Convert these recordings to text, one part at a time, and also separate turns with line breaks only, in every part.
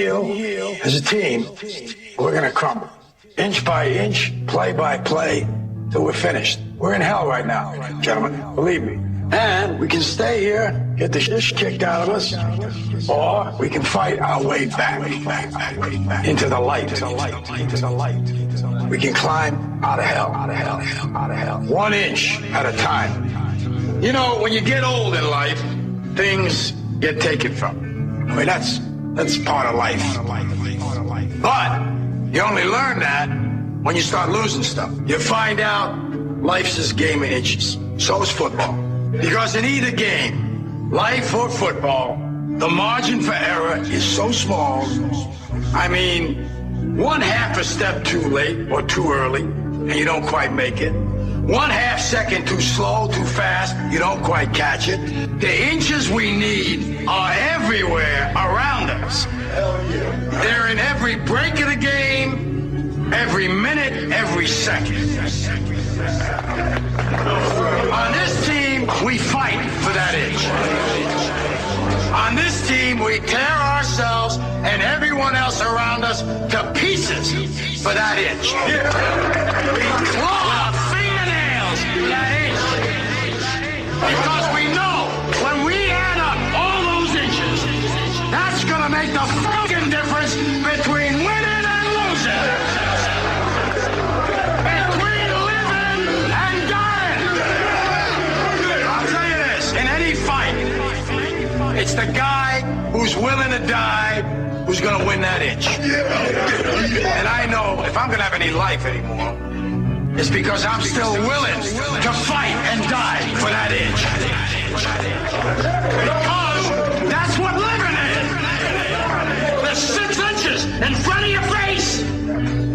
heal, as a team, we're going to crumble. Inch by inch, play by play, till we're finished. We're in hell right now, gentlemen, believe me. And we can stay here, get the shit kicked out of us, or we can fight our way back into the light. We can climb out of hell. 1 inch at a time. You know, when you get old in life, things get taken from you. I mean, that's part of life. But you only learn that when you start losing stuff. You find out life's this game of inches. So is football. Because in either game, life or football, the margin for error is so small. I mean, 1/2 a step too late or too early, and you don't quite make it. 1/2 second too slow, too fast, you don't quite catch it. The inches we need are everywhere around us. They're in every break of the game, every minute, every second. On this team, we fight for that inch. On this team, we tear ourselves and everyone else around us to pieces for that inch. We claw our fingernails for that inch. Because we know when we add up all those inches, that's going to make the fucking difference between winning and losing. Between living and dying. I'll tell you this, in any fight, it's the guy who's willing to die who's going to win that inch. And I know if I'm going to have any life anymore, it's because I'm still willing to fight and die for that inch. Because that's what living is. There's 6 inches in front of your face.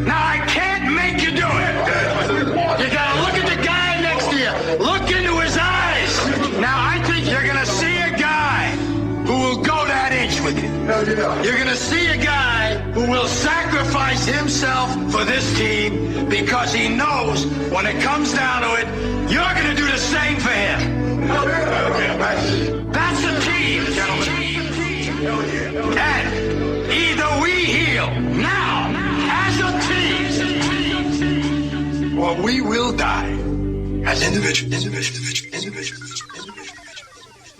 Now, I can't make you do it. You got to look at the guy next to you. Look into his eyes. Now, I think you're going to see a guy who will go that inch with you. You're going to see a guy who will sacrifice himself for this team because he knows when it comes down to it, you're going to do the same for him. That's a team, gentlemen. And either we heal now as a team, or we will die as individuals.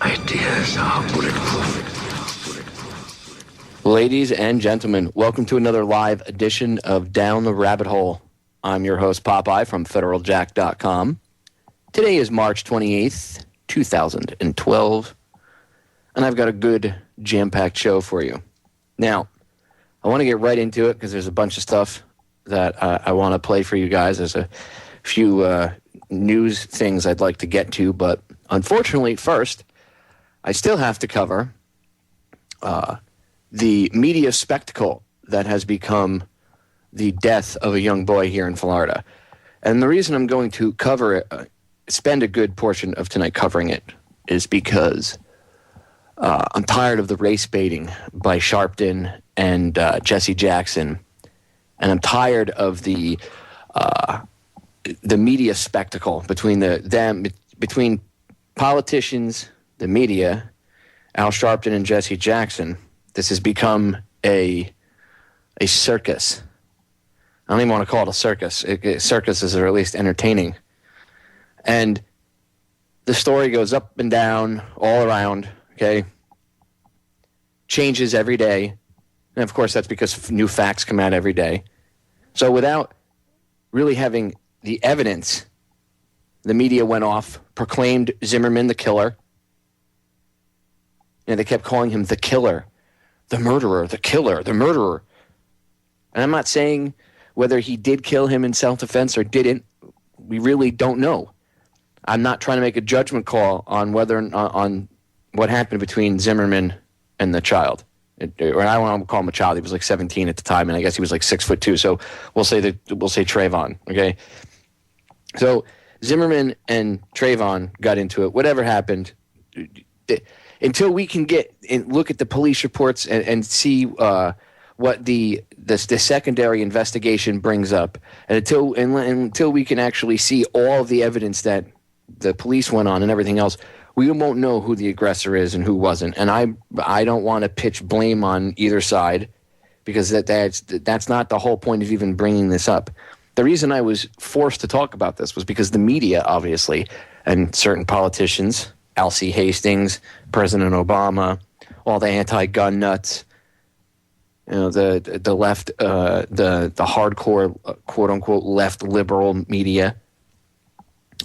Ideas are bulletproof.
Ladies and gentlemen, welcome to another live edition of Down the Rabbit Hole. I'm your host, Popeye, from FederalJack.com. Today is March 28th, 2012, and I've got a good jam-packed show for you. Now, I want to get right into it because there's a bunch of stuff that I want to play for you guys. There's a few news things I'd like to get to, but unfortunately, first, I still have to cover the media spectacle that has become the death of a young boy here in Florida. And the reason I'm going to cover it, spend a good portion of tonight covering it, is because I'm tired of the race baiting by Sharpton and Jesse Jackson. And I'm tired of the media spectacle between politicians, the media, Al Sharpton and Jesse Jackson. This has become a circus. I don't even want to call it a circus. Circuses are at least entertaining. And the story goes up and down, all around, okay? Changes every day. And of course, that's because new facts come out every day. So without really having the evidence, the media went off, proclaimed Zimmerman the killer. And they kept calling him the killer, the murderer, the killer, the murderer. And I'm not saying whether he did kill him in self-defense or didn't. We really don't know. I'm not trying to make a judgment call on on what happened between Zimmerman and the child. Or I don't want to call him a child. He was like 17 at the time, and I guess he was like 6'2". So we'll say Trayvon. Okay. So Zimmerman and Trayvon got into it. Whatever happened, until we can get and look at the police reports and see what the secondary investigation brings up, and until we can actually see all of the evidence that the police went on and everything else, we won't know who the aggressor is and who wasn't. And I don't want to pitch blame on either side. because that's not the whole point of even bringing this up. The reason I was forced to talk about this was because the media, obviously, and certain politicians, Alcee Hastings, President Obama, all the anti-gun nuts, the left, the hardcore, quote-unquote, left liberal media,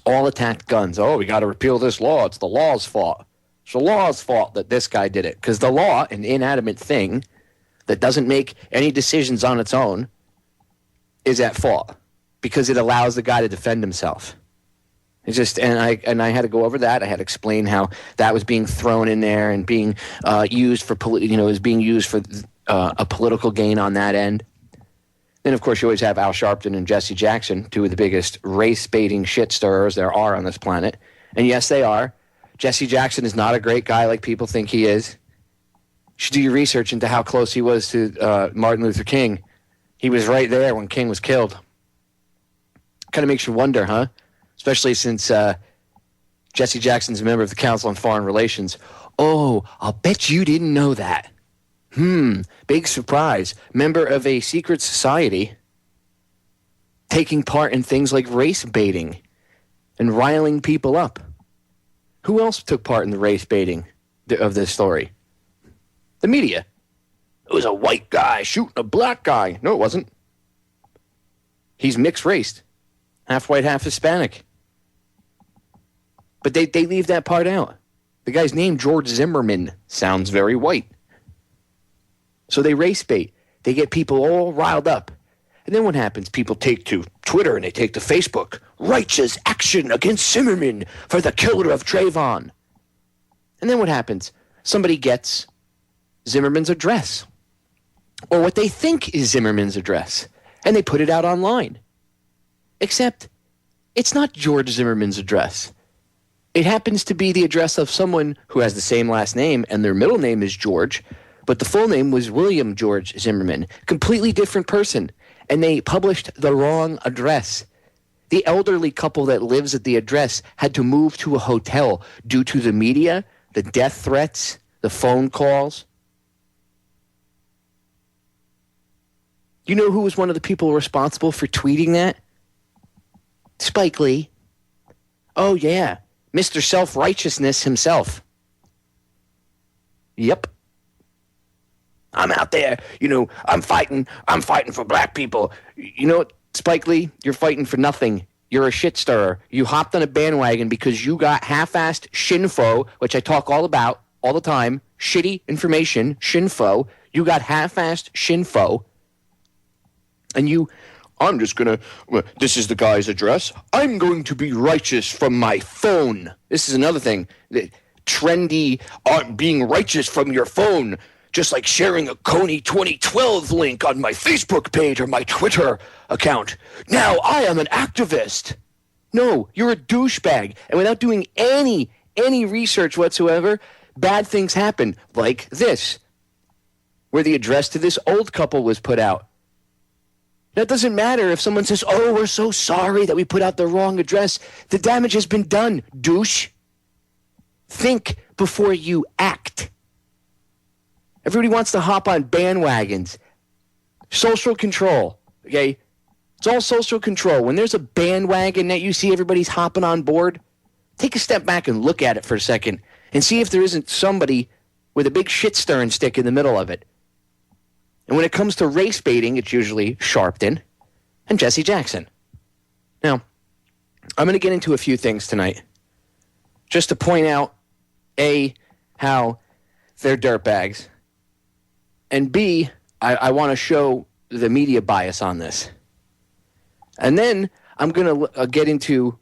all attacked guns. Oh, we got to repeal this law. It's the law's fault. It's the law's fault that this guy did it. Because the law, an inanimate thing that doesn't make any decisions on its own, is at fault because it allows the guy to defend himself. It's just, and I had to go over that. I had to explain how that was being thrown in there and being used for a political gain on that end. Then, of course, you always have Al Sharpton and Jesse Jackson, two of the biggest race-baiting shit stirrers there are on this planet. And yes, they are. Jesse Jackson is not a great guy like people think he is. You should do your research into how close he was to Martin Luther King. He was right there when King was killed. Kind of makes you wonder, huh? Especially since Jesse Jackson's a member of the Council on Foreign Relations. Oh, I'll bet you didn't know that. Big surprise. Member of a secret society taking part in things like race baiting and riling people up. Who else took part in the race baiting of this story? The media. It was a white guy shooting a black guy. No, it wasn't. He's mixed race. Half white, half Hispanic. But they leave that part out. The guy's name, George Zimmerman, sounds very white. So they race bait. They get people all riled up. And then what happens? People take to Twitter and they take to Facebook. Righteous action against Zimmerman for the killer of Trayvon. And then what happens? Somebody gets Zimmerman's address. Or what they think is Zimmerman's address. And they put it out online. Except, it's not George Zimmerman's address. It happens to be the address of someone who has the same last name and their middle name is George, but the full name was William George Zimmerman. Completely different person. And they published the wrong address. The elderly couple that lives at the address had to move to a hotel due to the media, the death threats, the phone calls. You know who was one of the people responsible for tweeting that? Spike Lee. Oh, yeah. Mr. Self-Righteousness himself. Yep. I'm out there, I'm fighting for black people. You know what, Spike Lee? You're fighting for nothing. You're a shit stirrer. You hopped on a bandwagon because you got half-assed shinfo, which I talk all about all the time. Shitty information, shinfo. You got half-assed shinfo. And I'm just going to, this is the guy's address. I'm going to be righteous from my phone. This is another thing. Trendy, being righteous from your phone. Just like sharing a Coney 2012 link on my Facebook page or my Twitter account. Now I am an activist. No, you're a douchebag. And without doing any research whatsoever, bad things happen. Like this, where the address to this old couple was put out. That doesn't matter if someone says, oh, we're so sorry that we put out the wrong address. The damage has been done, douche. Think before you act. Everybody wants to hop on bandwagons. Social control, okay? It's all social control. When there's a bandwagon that you see everybody's hopping on board, take a step back and look at it for a second and see if there isn't somebody with a big shit-stirring stick in the middle of it. And when it comes to race baiting, it's usually Sharpton and Jesse Jackson. Now, I'm going to get into a few things tonight just to point out, A, how they're dirtbags, and B, I want to show the media bias on this. And then I'm going to get into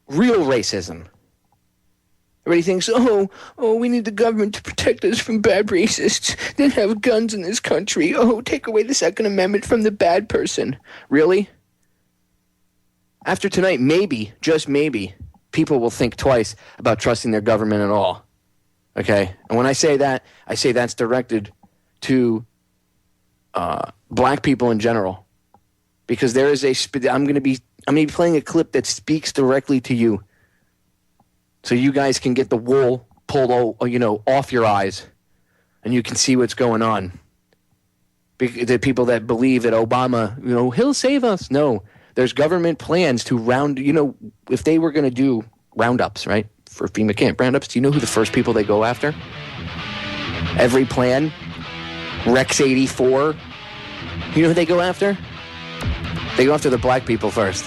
real racism. Everybody thinks, oh, we need the government to protect us from bad racists that have guns in this country. Oh, take away the Second Amendment from the bad person. Really? After tonight, maybe, just maybe, people will think twice about trusting their government at all. Okay? And when I say that, I say that's directed to black people in general. Because there is I'm going to be playing a clip that speaks directly to you. So you guys can get the wool pulled, off your eyes, and you can see what's going on. The people that believe that Obama, he'll save us. No, there's government plans to if they were going to do roundups, right, for FEMA camp roundups, do you know who the first people they go after? Every plan, Rex 84, you know who they go after? They go after the black people first.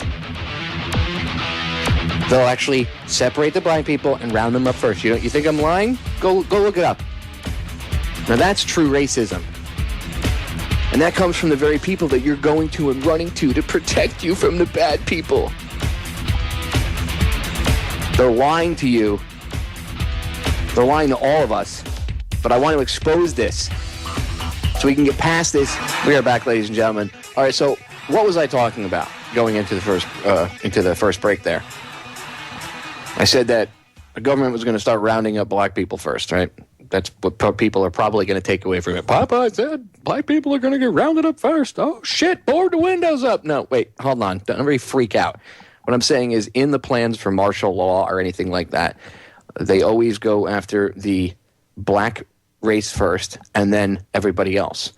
They'll actually separate the black people and round them up first. You think I'm lying? Go look it up. Now that's true racism. And that comes from the very people that you're going to and running to protect you from the bad people. They're lying to you. They're lying to all of us. But I want to expose this so we can get past this. We are back, ladies and gentlemen. All right, so what was I talking about going into the first break there? I said that the government was going to start rounding up black people first, right? That's what people are probably going to take away from it. Popeye said black people are going to get rounded up first. Oh, shit, board the windows up. No, wait, hold on. Don't really freak out. What I'm saying is in the plans for martial law or anything like that, they always go after the black race first and then everybody else.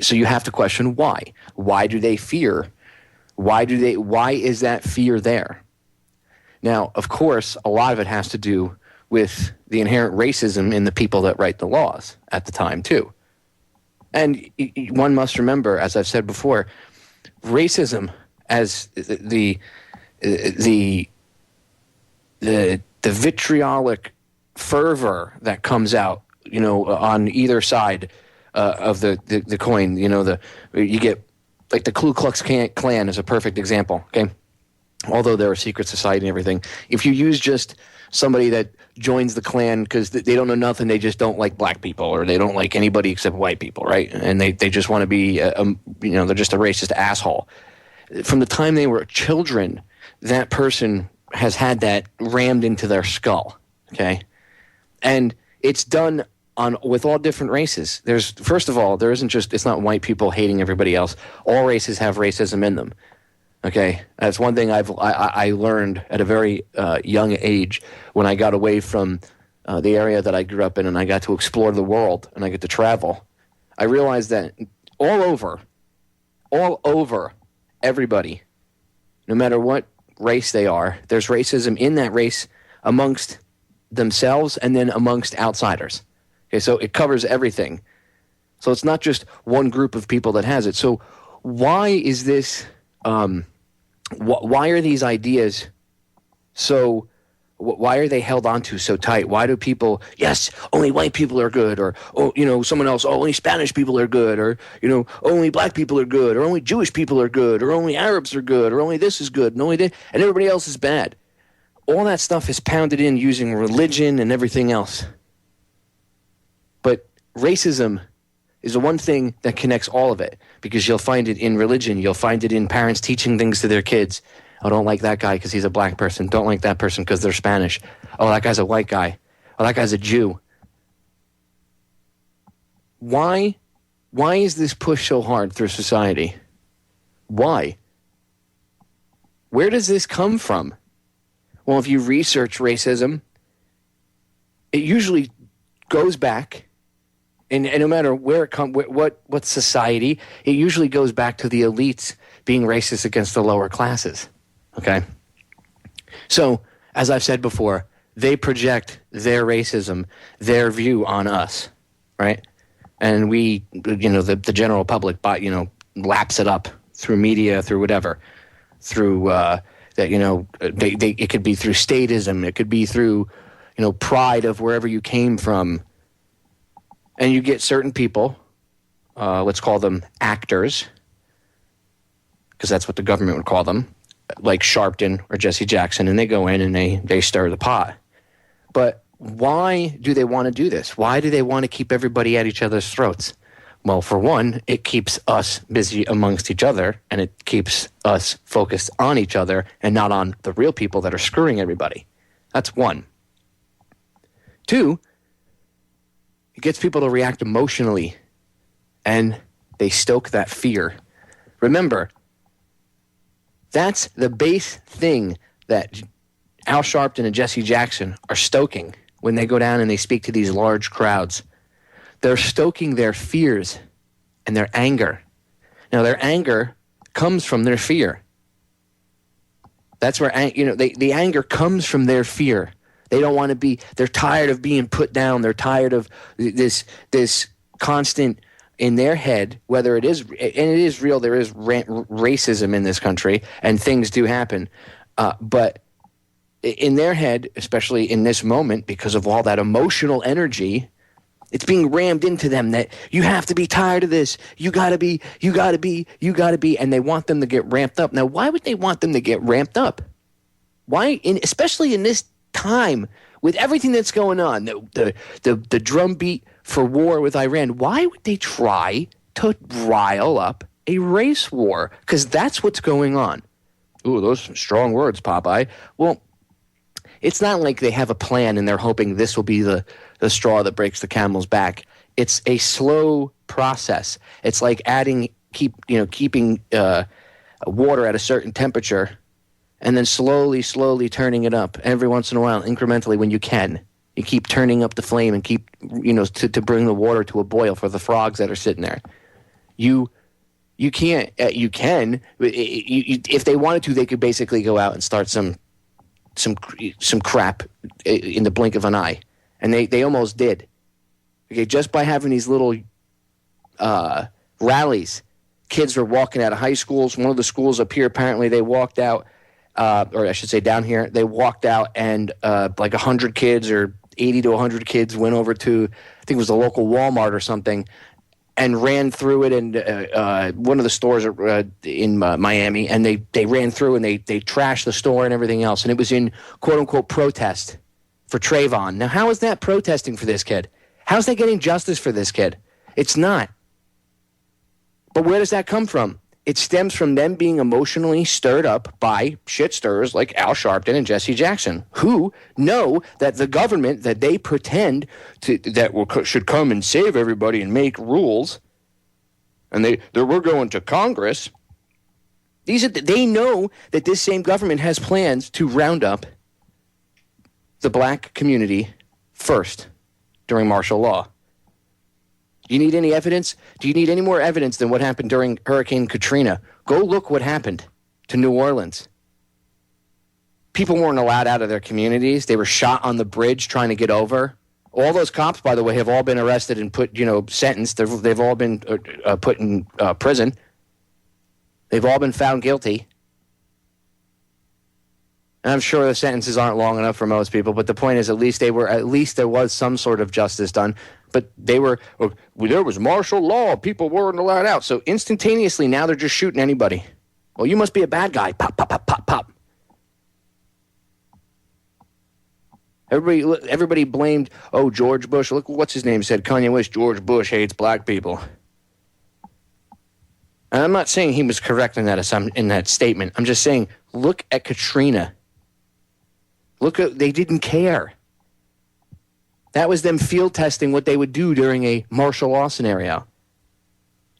So you have to question why. Why do they fear? Why is that fear there? Now, of course, a lot of it has to do with the inherent racism in the people that write the laws at the time, too. And one must remember, as I've said before, racism as the vitriolic fervor that comes out, on either side of the coin. You get like the Ku Klux Klan is a perfect example. Okay. Although they're a secret society and everything, if you use just somebody that joins the Klan because they don't know nothing, they just don't like black people or they don't like anybody except white people, right? And they just want to be, they're just a racist asshole. From the time they were children, that person has had that rammed into their skull, okay? And it's done with all different races. First of all, it's not white people hating everybody else. All races have racism in them. Okay, that's one thing I learned at a very young age when I got away from the area that I grew up in and I got to explore the world and I get to travel. I realized that all over everybody, no matter what race they are, there's racism in that race amongst themselves and then amongst outsiders. Okay, so it covers everything. So it's not just one group of people that has it. So why is this... why are these ideas so, why are they held onto so tight? Why do people, yes, only white people are good, or, someone else, only Spanish people are good, or, only black people are good, or only Jewish people are good, or only Arabs are good, or only this is good, and only this, and everybody else is bad. All that stuff is pounded in using religion and everything else. But racism is the one thing that connects all of it, because you'll find it in religion. You'll find it in parents teaching things to their kids. Oh, don't like that guy because he's a black person. Don't like that person because they're Spanish. Oh, that guy's a white guy. Oh, that guy's a Jew. Why is this push so hard through society? Why? Where does this come from? Well, if you research racism, it usually goes back. And no matter where it comes, what society, it usually goes back to the elites being racist against the lower classes. Okay? So, as I've said before, they project their racism, their view on us, right? And we, the general public, laps it up through media, through whatever, through it could be through statism, it could be through, pride of wherever you came from. And you get certain people, let's call them actors, because that's what the government would call them, like Sharpton or Jesse Jackson, and they go in and they stir the pot. But why do they want to do this? Why do they want to keep everybody at each other's throats? Well, for one, it keeps us busy amongst each other, and it keeps us focused on each other and not on the real people that are screwing everybody. That's one. Two, it gets people to react emotionally, and they stoke that fear. Remember, that's the base thing that Al Sharpton and Jesse Jackson are stoking when they go down and they speak to these large crowds. They're stoking their fears and their anger. Now, their anger comes from their fear. That's where, the anger comes from their fear. They don't want to be, they're tired of being put down. They're tired of this constant, in their head, whether it is, and it is real, there is racism in this country, and things do happen. But in their head, especially in this moment, because of all that emotional energy, it's being rammed into them that you have to be tired of this. You gotta be, and they want them to get ramped up. Now, why would they want them to get ramped up? Why, especially in this time, with everything that's going on, the drumbeat for war with Iran, why would they try to rile up a race war? Because that's what's going on. Ooh, those are strong words, Popeye. Well, it's not like they have a plan and they're hoping this will be the straw that breaks the camel's back. It's a slow process. It's like keeping water at a certain temperature and then slowly turning it up every once in a while, incrementally when you can. You keep turning up the flame and keep, to bring the water to a boil for the frogs that are sitting there. You can't, you can, if they wanted to, they could basically go out and start some crap in the blink of an eye. And they almost did. Okay, just by having these little rallies. Kids were walking out of high schools. One of the schools up here, apparently they walked out, or I should say down here, they walked out and like 100 kids or 80 to 100 kids went over to, I think it was the local Walmart or something, and ran through it, and one of the stores in Miami, and they ran through and they trashed the store and everything else, and it was in quote-unquote protest for Trayvon. Now, how is that protesting for this kid? How's that getting justice for this kid? It's not. But where does that come from? It stems from them being emotionally stirred up by shit stirrers like Al Sharpton and Jesse Jackson, who know that the government that they pretend should come and save everybody and make rules, and we're going to Congress. They know that this same government has plans to round up the black community first during martial law. Do you need any evidence? Do you need any more evidence than what happened during Hurricane Katrina? Go look what happened to New Orleans. People weren't allowed out of their communities. They were shot on the bridge trying to get over. All those cops, by the way, have all been arrested and put, sentenced. They've all been put in prison. They've all been found guilty. And I'm sure the sentences aren't long enough for most people, but the point is at least there was some sort of justice done. But there was martial law. People weren't allowed out. So instantaneously now they're just shooting anybody. Well, you must be a bad guy. Pop, pop, pop, pop, pop. Everybody blamed, George Bush. Look, what's his name said, Kanye West, George Bush hates black people. And I'm not saying he was correct in that statement. I'm just saying, look at Katrina. They didn't care. That was them field testing what they would do during a martial law scenario.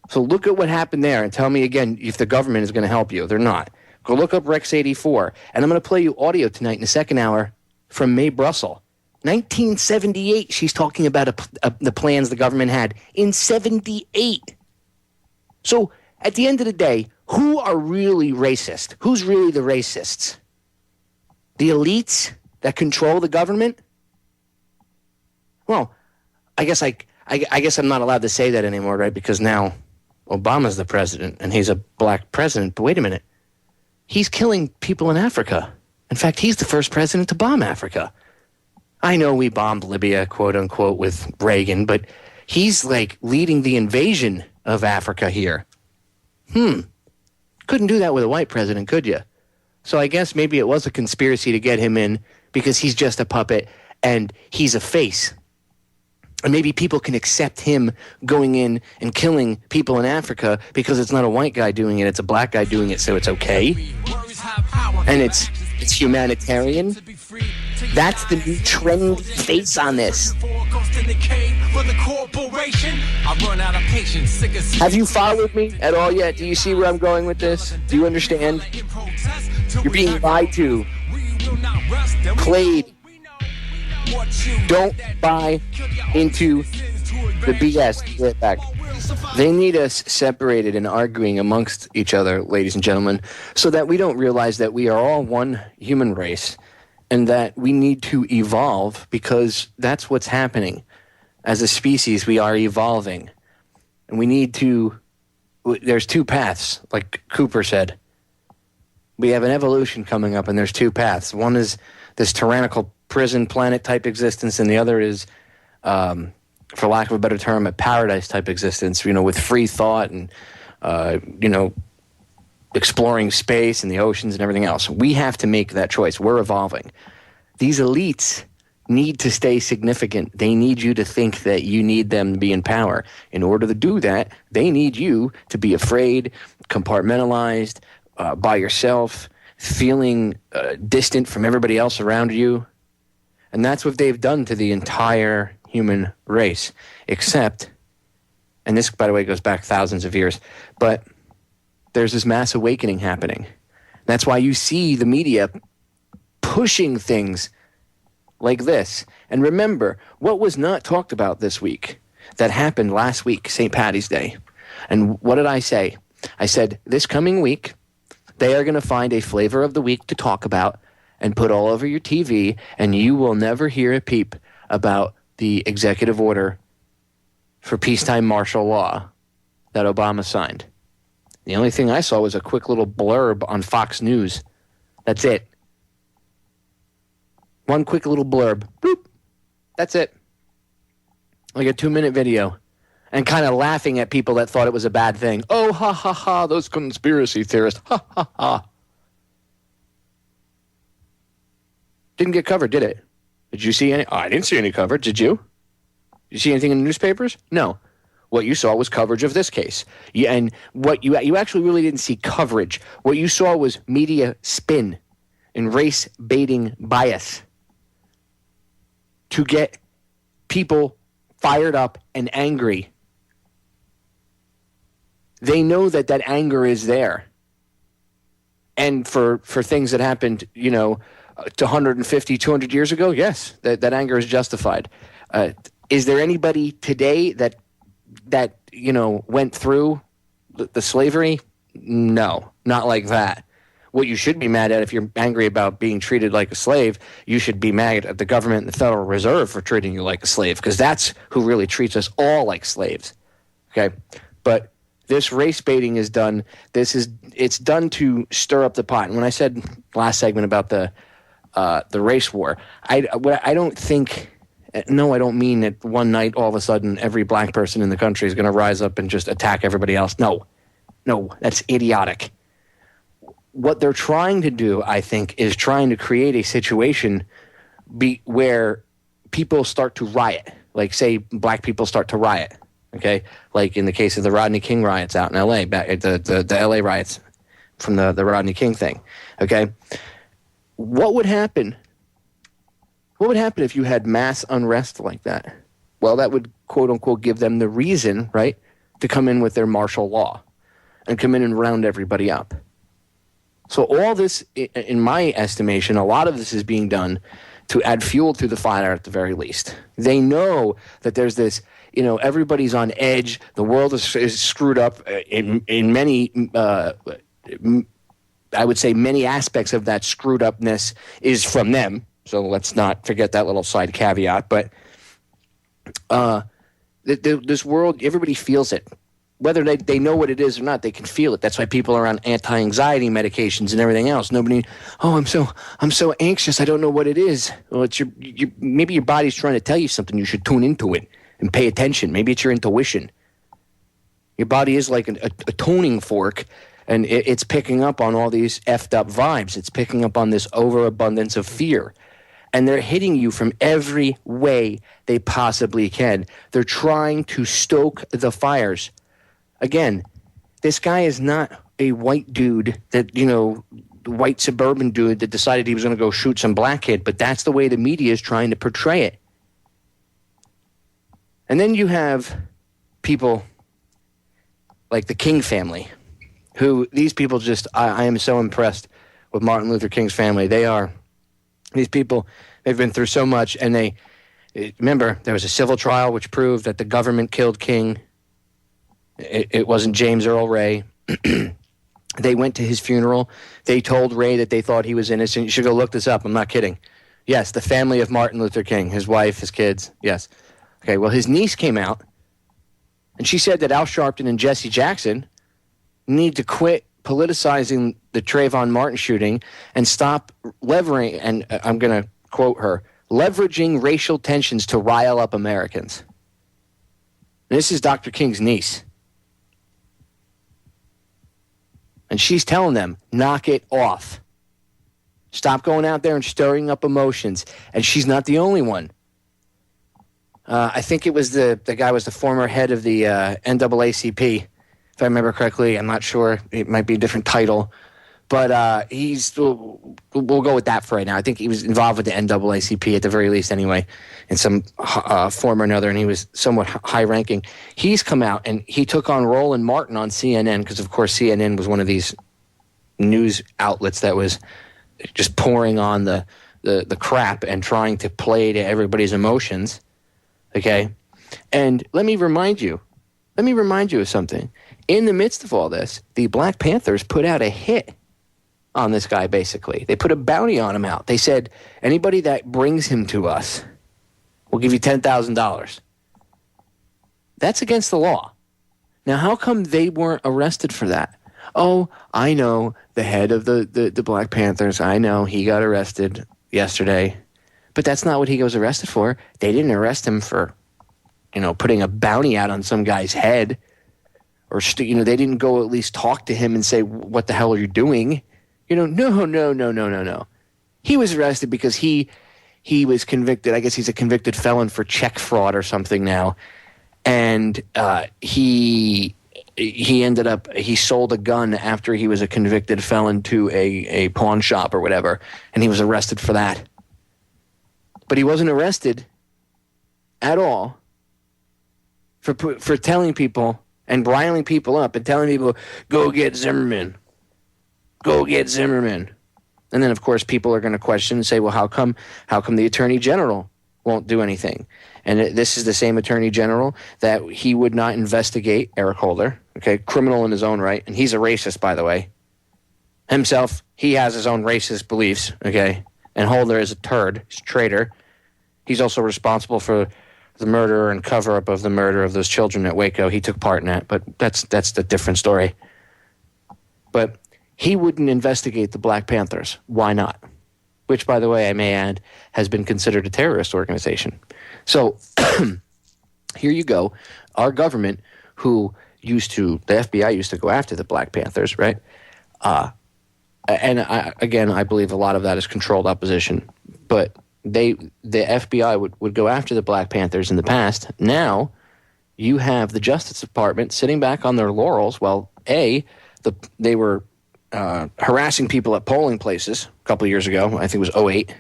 So look at what happened there and tell me again if the government is going to help you. They're not. Go look up Rex 84. And I'm going to play you audio tonight in the second hour from Mae Brussel. 1978, she's talking about the plans the government had in 78. So at the end of the day, who are really racist? Who's really the racists? The elites that control the government? Well, I guess I'm not allowed to say that anymore, right? Because now Obama's the president and he's a black president. But wait a minute. He's killing people in Africa. In fact, he's the first president to bomb Africa. I know we bombed Libya, quote unquote, with Reagan, but he's like leading the invasion of Africa here. Couldn't do that with a white president, could you? So I guess maybe it was a conspiracy to get him in because he's just a puppet and he's a face. And maybe people can accept him going in and killing people in Africa because it's not a white guy doing it, it's a black guy doing it, so it's okay. And it's humanitarian. That's the new trend face on this. Have you followed me at all yet? Do you see where I'm going with this? Do you understand? You're being lied to, played. Don't buy into The BS, right back. They need us separated and arguing amongst each other, ladies and gentlemen, so that we don't realize that we are all one human race and that we need to evolve, because that's what's happening. As a species, we are evolving. And we need to... There's two paths, like Cooper said. We have an evolution coming up, and there's two paths. One is this tyrannical prison planet type existence, and the other is, for lack of a better term, a paradise type existence, with free thought and, exploring space and the oceans and everything else. We have to make that choice. We're evolving. These elites need to stay significant. They need you to think that you need them to be in power. In order to do that, they need you to be afraid, compartmentalized, by yourself, feeling distant from everybody else around you. And that's what they've done to the entire human race. Except, and this, by the way, goes back thousands of years, but there's this mass awakening happening. That's why you see the media pushing things like this. And remember, what was not talked about this week that happened last week, St. Paddy's Day. And what did I say? I said, this coming week, they are going to find a flavor of the week to talk about and put all over your TV, and you will never hear a peep about the executive order for peacetime martial law that Obama signed. The only thing I saw was a quick little blurb on Fox News. That's it. One quick little blurb. Boop. That's it. Like a 2-minute video. And kind of laughing at people that thought it was a bad thing. Oh, ha, ha, ha, those conspiracy theorists. Ha, ha, ha. Didn't get covered, did it? Did you see any? Oh, I didn't see any coverage. Did you? Did you see anything in the newspapers? No. What you saw was coverage of this case. And what you actually really didn't see coverage. What you saw was media spin and race-baiting bias to get people fired up and angry. They know that anger is there. And for things that happened, to 150, 200 years ago, yes, that anger is justified. Is there anybody today that went through the slavery? No, not like that. What you should be mad at, if you're angry about being treated like a slave, you should be mad at the government and the Federal Reserve for treating you like a slave, because that's who really treats us all like slaves. Okay? But this race baiting is done. It's done to stir up the pot. And when I said last segment about the race war, I don't mean that one night all of a sudden every black person in the country is going to rise up and just attack everybody else. No, that's idiotic. What they're trying to do, I think, is trying to create a situation where people start to riot. Like, say, black people start to riot, okay? Like in the case of the Rodney King riots out in L.A., the L.A. riots from the Rodney King thing, okay? What would happen? What would happen if you had mass unrest like that? Well, that would, quote-unquote, give them the reason, right, to come in with their martial law and come in and round everybody up. So all this, in my estimation, a lot of this is being done to add fuel to the fire at the very least. They know that there's this, everybody's on edge. The world is screwed up in many, I would say many aspects of that screwed upness is from them. So let's not forget that little side caveat. But this world, everybody feels it. Whether they know what it is or not, they can feel it. That's why people are on anti-anxiety medications and everything else. Nobody, I'm so anxious, I don't know what it is. Well, it's maybe your body's trying to tell you something. You should tune into it and pay attention. Maybe it's your intuition. Your body is like a tuning fork, and it's picking up on all these effed up vibes. It's picking up on this overabundance of fear. And they're hitting you from every way they possibly can. They're trying to stoke the fires. Again, this guy is not a white dude that, white suburban dude that decided he was going to go shoot some black kid, but that's the way the media is trying to portray it. And then you have people like the King family, who these people just, I am so impressed with Martin Luther King's family. These people, they've been through so much, and they Remember, there was a civil trial which proved that the government killed King. It wasn't James Earl Ray. They went to his funeral. They told Ray that they thought he was innocent. You should go look this up. I'm not kidding. Yes, the family of Martin Luther King, his wife, his kids. Yes. Okay, well, his niece came out, and she said that Al Sharpton and Jesse Jackson need to quit politicizing the Trayvon Martin shooting and stop levering, and I'm going to quote her, leveraging racial tensions to rile up Americans. This is Dr. King's niece. And she's telling them, knock it off. Stop going out there and stirring up emotions. And she's not the only one. I think it was the guy was the former head of the NAACP, if I remember correctly. I'm not sure. It might be a different title. But we'll go with that for right now. I think he was involved with the NAACP at the very least anyway, in some form or another, and he was somewhat high-ranking. He's come out, and he took on Roland Martin on CNN, because, of course, CNN was one of these news outlets that was just pouring on the crap and trying to play to everybody's emotions, okay? And let me remind you of something. In the midst of all this, the Black Panthers put out a hit on this guy, basically. They put a bounty on him out. They said, anybody that brings him to us, we'll give you $10,000. That's against the law. Now, how come they weren't arrested for that? Oh, I know the head of the Black Panthers. I know he got arrested yesterday. But that's not what he was arrested for. They didn't arrest him for, putting a bounty out on some guy's head. Or, they didn't go at least talk to him and say, what the hell are you doing? No. He was arrested because he was convicted. I guess he's a convicted felon for check fraud or something now. And he sold a gun after he was a convicted felon to a pawn shop or whatever. And he was arrested for that. But he wasn't arrested at all for telling people and riling people up and telling people, go get Zimmerman. Go get Zimmerman. And then, of course, people are going to question and say, well, how come the Attorney General won't do anything? And this is the same Attorney General that he would not investigate Eric Holder, okay, criminal in his own right. And he's a racist, by the way. Himself, he has his own racist beliefs, okay? And Holder is a turd. He's a traitor. He's also responsible for the murder and cover-up of the murder of those children at Waco. He took part in that, but that's the different story. But he wouldn't investigate the Black Panthers. Why not? Which, by the way, I may add, has been considered a terrorist organization. So here you go. Our government, the FBI used to go after the Black Panthers, right? And I believe a lot of that is controlled opposition. But the FBI would go after the Black Panthers in the past. Now you have the Justice Department sitting back on their laurels. Well, they were harassing people at polling places a couple of years ago. I think it was 2008,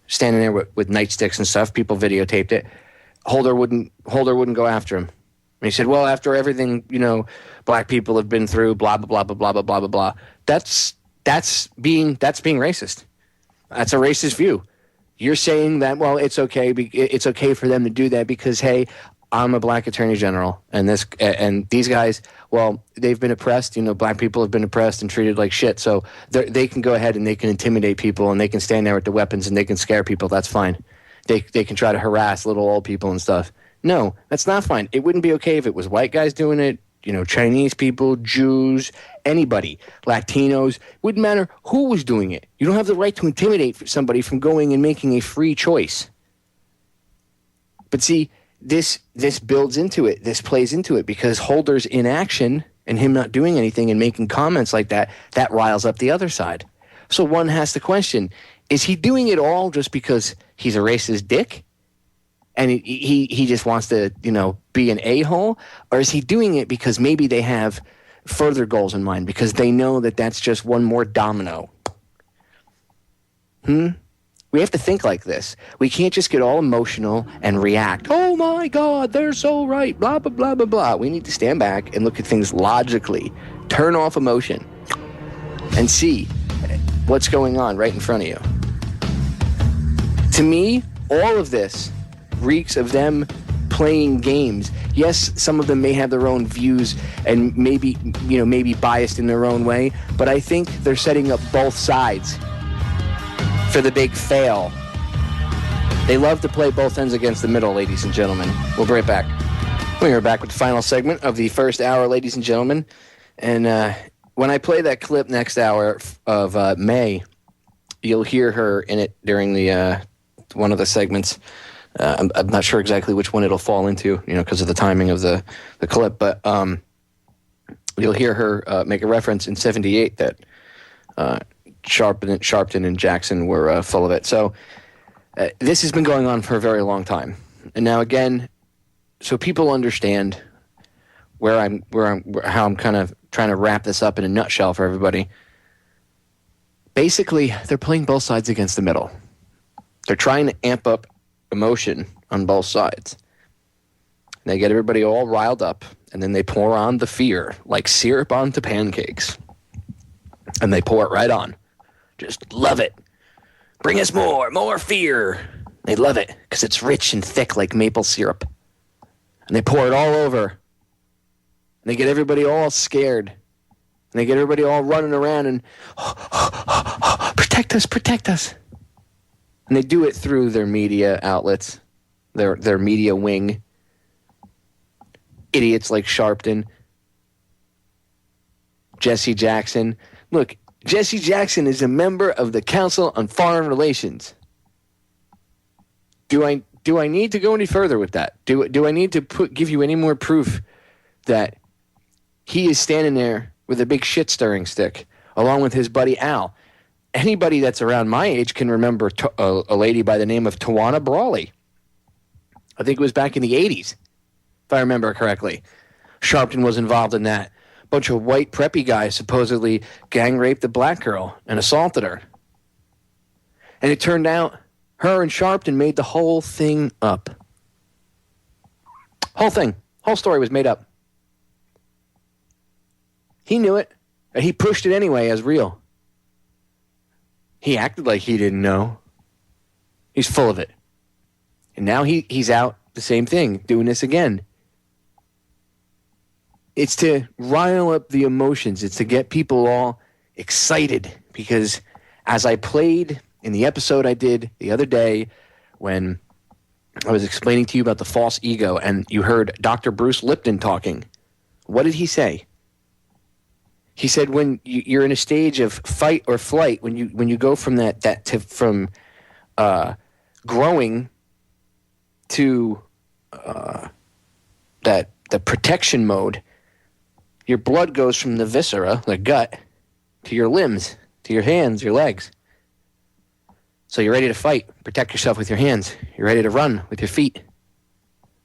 standing there with nightsticks and stuff. People videotaped it. Holder wouldn't go after him. And he said, well, after everything, black people have been through, blah, blah, blah, blah, blah, blah, blah, blah. That's being racist. That's a racist view. You're saying that, well, it's okay for them to do that because, hey, I'm a black attorney general, and these guys, well, they've been oppressed. Black people have been oppressed and treated like shit. So they can go ahead and they can intimidate people, and they can stand there with the weapons and they can scare people. That's fine. They can try to harass little old people and stuff. No, that's not fine. It wouldn't be okay if it was white guys doing it. Chinese people, Jews, anybody, Latinos. Wouldn't matter who was doing it. You don't have the right to intimidate somebody from going and making a free choice. But see, this builds into it. This plays into it because Holder's inaction and him not doing anything and making comments like that riles up the other side. So one has to question, is he doing it all just because he's a racist dick? And he just wants to, be an a-hole? Or is he doing it because maybe they have further goals in mind because they know that that's just one more domino? We have to think like this. We can't just get all emotional and react. Oh, my God, they're so right, blah, blah, blah, blah, blah. We need to stand back and look at things logically. Turn off emotion and see what's going on right in front of you. To me, all of this reeks of them playing games. Yes, some of them may have their own views and maybe biased in their own way, but I think they're setting up both sides for the big fail. They love to play both ends against the middle, ladies and gentlemen. We'll be right back. We are back with the final segment of the first hour, ladies and gentlemen. And when I play that clip next hour of May, you'll hear her in it during the one of the segments. I'm not sure exactly which one it'll fall into, because of the timing of the clip. But you'll hear her make a reference in '78 that Sharpton and Jackson were full of it. So this has been going on for a very long time. And now again, so people understand how I'm kind of trying to wrap this up in a nutshell for everybody. Basically, they're playing both sides against the middle. They're trying to amp up emotion on both sides. They get everybody all riled up, and then they pour on the fear like syrup onto pancakes. And they pour it right on. Just love it. Bring us more fear. They love it because it's rich and thick like maple syrup. And they pour it all over. And they get everybody all scared. And they get everybody all running around and, protect us, protect us. And they do it through their media outlets, their media wing. Idiots like Sharpton, Jesse Jackson. Look, Jesse Jackson is a member of the Council on Foreign Relations. Do I need to go any further with that? Do I need to give you any more proof that he is standing there with a big shit-stirring stick, along with his buddy Al? Anybody that's around my age can remember a lady by the name of Tawana Brawley. I think it was back in the 80s, if I remember correctly. Sharpton was involved in that. A bunch of white preppy guys supposedly gang raped a black girl and assaulted her. And it turned out her and Sharpton made the whole thing up. Whole story was made up. He knew it, and he pushed it anyway as real. He acted like he didn't know. He's full of it. And now he's out, the same thing, doing this again. It's to rile up the emotions. It's to get people all excited. Because as I played in the episode I did the other day when I was explaining to you about the false ego and you heard Dr. Bruce Lipton talking, what did he say? He said when you're in a stage of fight or flight, when you go from from growing to the protection mode, your blood goes from the viscera, the gut, to your limbs, to your hands, your legs. So you're ready to fight. Protect yourself with your hands. You're ready to run with your feet.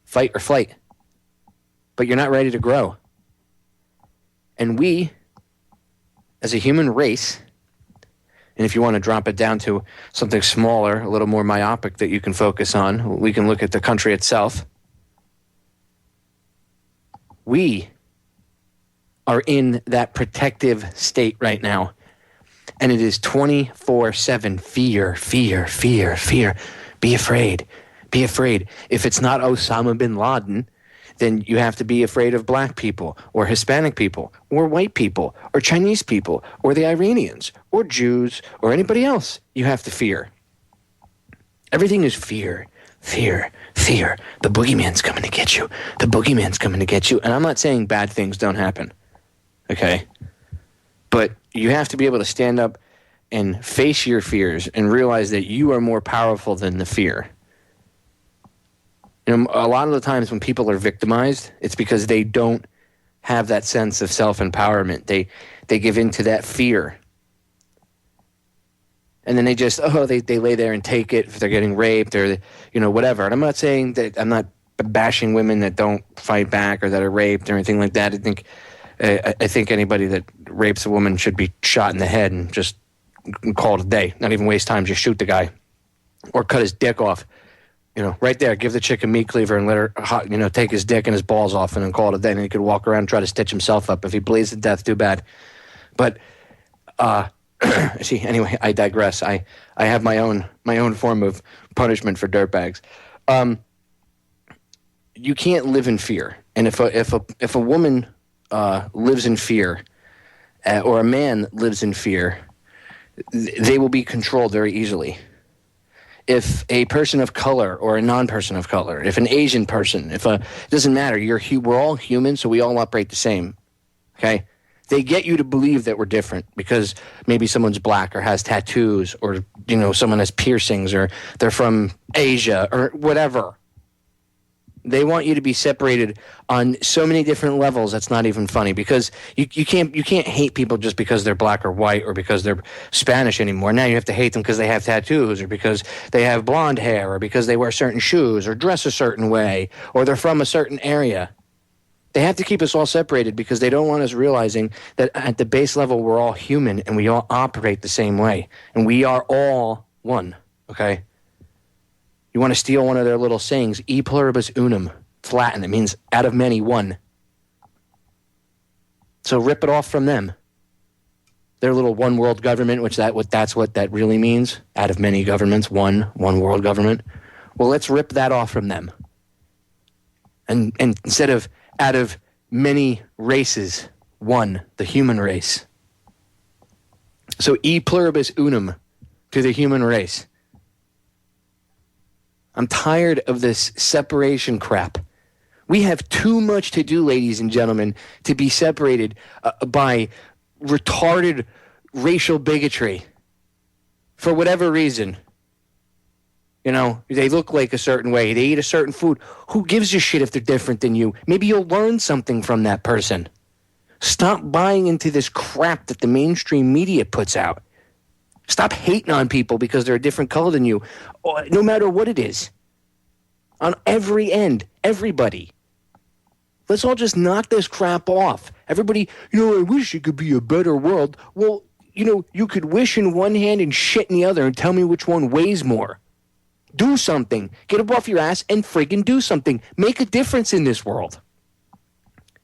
Fight or flight. But you're not ready to grow. And we, as a human race, and if you want to drop it down to something smaller, a little more myopic that you can focus on, we can look at the country itself. We are in that protective state right now. And it is 24/7 fear, fear, fear, fear. Be afraid. Be afraid. If it's not Osama bin Laden, then you have to be afraid of black people or Hispanic people or white people or Chinese people or the Iranians or Jews or anybody else you have to fear. Everything is fear, fear, fear. The boogeyman's coming to get you. The boogeyman's coming to get you. And I'm not saying bad things don't happen, okay? But you have to be able to stand up and face your fears and realize that you are more powerful than the fear. You know, a lot of the times when people are victimized, it's because they don't have that sense of self-empowerment. They give in to that fear. And then they just, they lay there and take it if they're getting raped or, whatever. And I'm not saying that, I'm not bashing women that don't fight back or that are raped or anything like that. I think anybody that rapes a woman should be shot in the head and just call it a day. Not even waste time, just shoot the guy. Or cut his dick off. Right there, give the chick a meat cleaver and let her, take his dick and his balls off and then call it a day. And he could walk around and try to stitch himself up. If he bleeds to death, too bad. But, see, anyway, I digress. I have my own form of punishment for dirtbags. you can't live in fear. And if a woman lives in fear, or a man lives in fear, they will be controlled very easily. If a person of color or a non-person of color, if an Asian person, it doesn't matter. We're all human, so we all operate the same. Okay? They get you to believe that we're different because maybe someone's black or has tattoos, or someone has piercings, or they're from Asia or whatever. They want you to be separated on so many different levels. That's not even funny, because you can't hate people just because they're black or white or because they're Spanish anymore. Now you have to hate them because they have tattoos, or because they have blonde hair, or because they wear certain shoes or dress a certain way, or they're from a certain area. They have to keep us all separated because they don't want us realizing that at the base level we're all human and we all operate the same way. And we are all one, okay? You want to steal one of their little sayings, e pluribus unum. It's Latin. It means out of many, one. So rip it off from them. Their little one world government, that's what that really means. Out of many governments, one world government. Well, let's rip that off from them. And instead of out of many races, one, the human race. So e pluribus unum to the human race. I'm tired of this separation crap. We have too much to do, ladies and gentlemen, to be separated by retarded racial bigotry for whatever reason. They look like a certain way. They eat a certain food. Who gives a shit if they're different than you? Maybe you'll learn something from that person. Stop buying into this crap that the mainstream media puts out. Stop hating on people because they're a different color than you, no matter what it is. On every end, everybody. Let's all just knock this crap off. Everybody, I wish it could be a better world. Well, you could wish in one hand and shit in the other and tell me which one weighs more. Do something. Get up off your ass and friggin' do something. Make a difference in this world.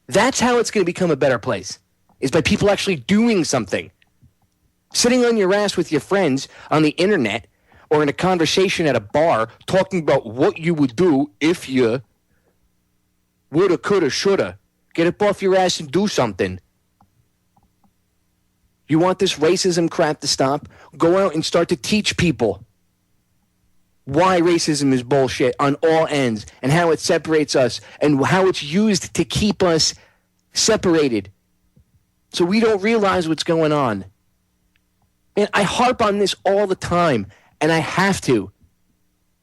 That's how it's going to become a better place, is by people actually doing something. Sitting on your ass with your friends on the internet or in a conversation at a bar talking about what you would do if you woulda, coulda, shoulda. Get up off your ass and do something. You want this racism crap to stop? Go out and start to teach people why racism is bullshit on all ends and how it separates us and how it's used to keep us separated so we don't realize what's going on. And I harp on this all the time, and I have to.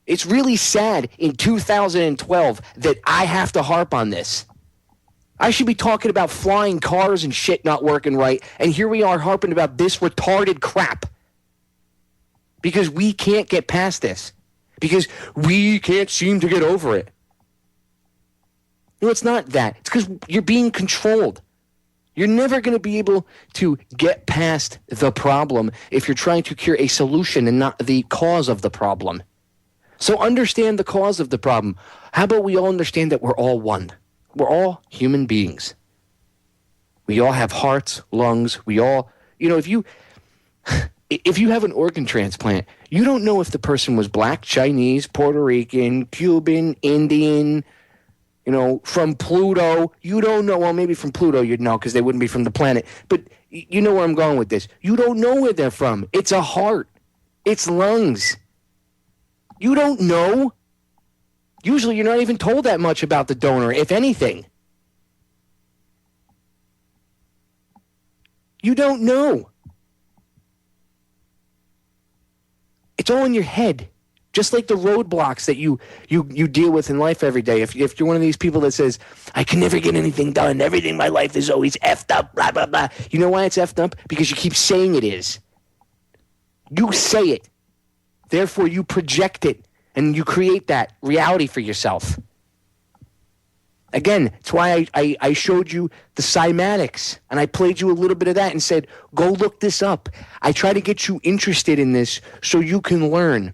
It's really sad in 2012 that I have to harp on this. I should be talking about flying cars and shit not working right, and here we are harping about this retarded crap. Because we can't get past this. Because we can't seem to get over it. It's not that. It's because you're being controlled. You're never going to be able to get past the problem if you're trying to cure a solution and not the cause of the problem. So understand the cause of the problem. How about we all understand that we're all one? We're all human beings. We all have hearts, lungs. We all, if you have an organ transplant, you don't know if the person was black, Chinese, Puerto Rican, Cuban, Indian, from Pluto. You don't know. Well, maybe from Pluto you'd know because they wouldn't be from the planet. But you know where I'm going with this. You don't know where they're from. It's a heart. It's lungs. You don't know. Usually you're not even told that much about the donor, if anything. You don't know. It's all in your head. Just like the roadblocks that you deal with in life every day. If you're one of these people that says, I can never get anything done, everything in my life is always effed up, blah, blah, blah. You know why it's effed up? Because you keep saying it is. You say it. Therefore, you project it, and you create that reality for yourself. Again, it's why I showed you the cymatics, and I played you a little bit of that and said, go look this up. I try to get you interested in this so you can learn.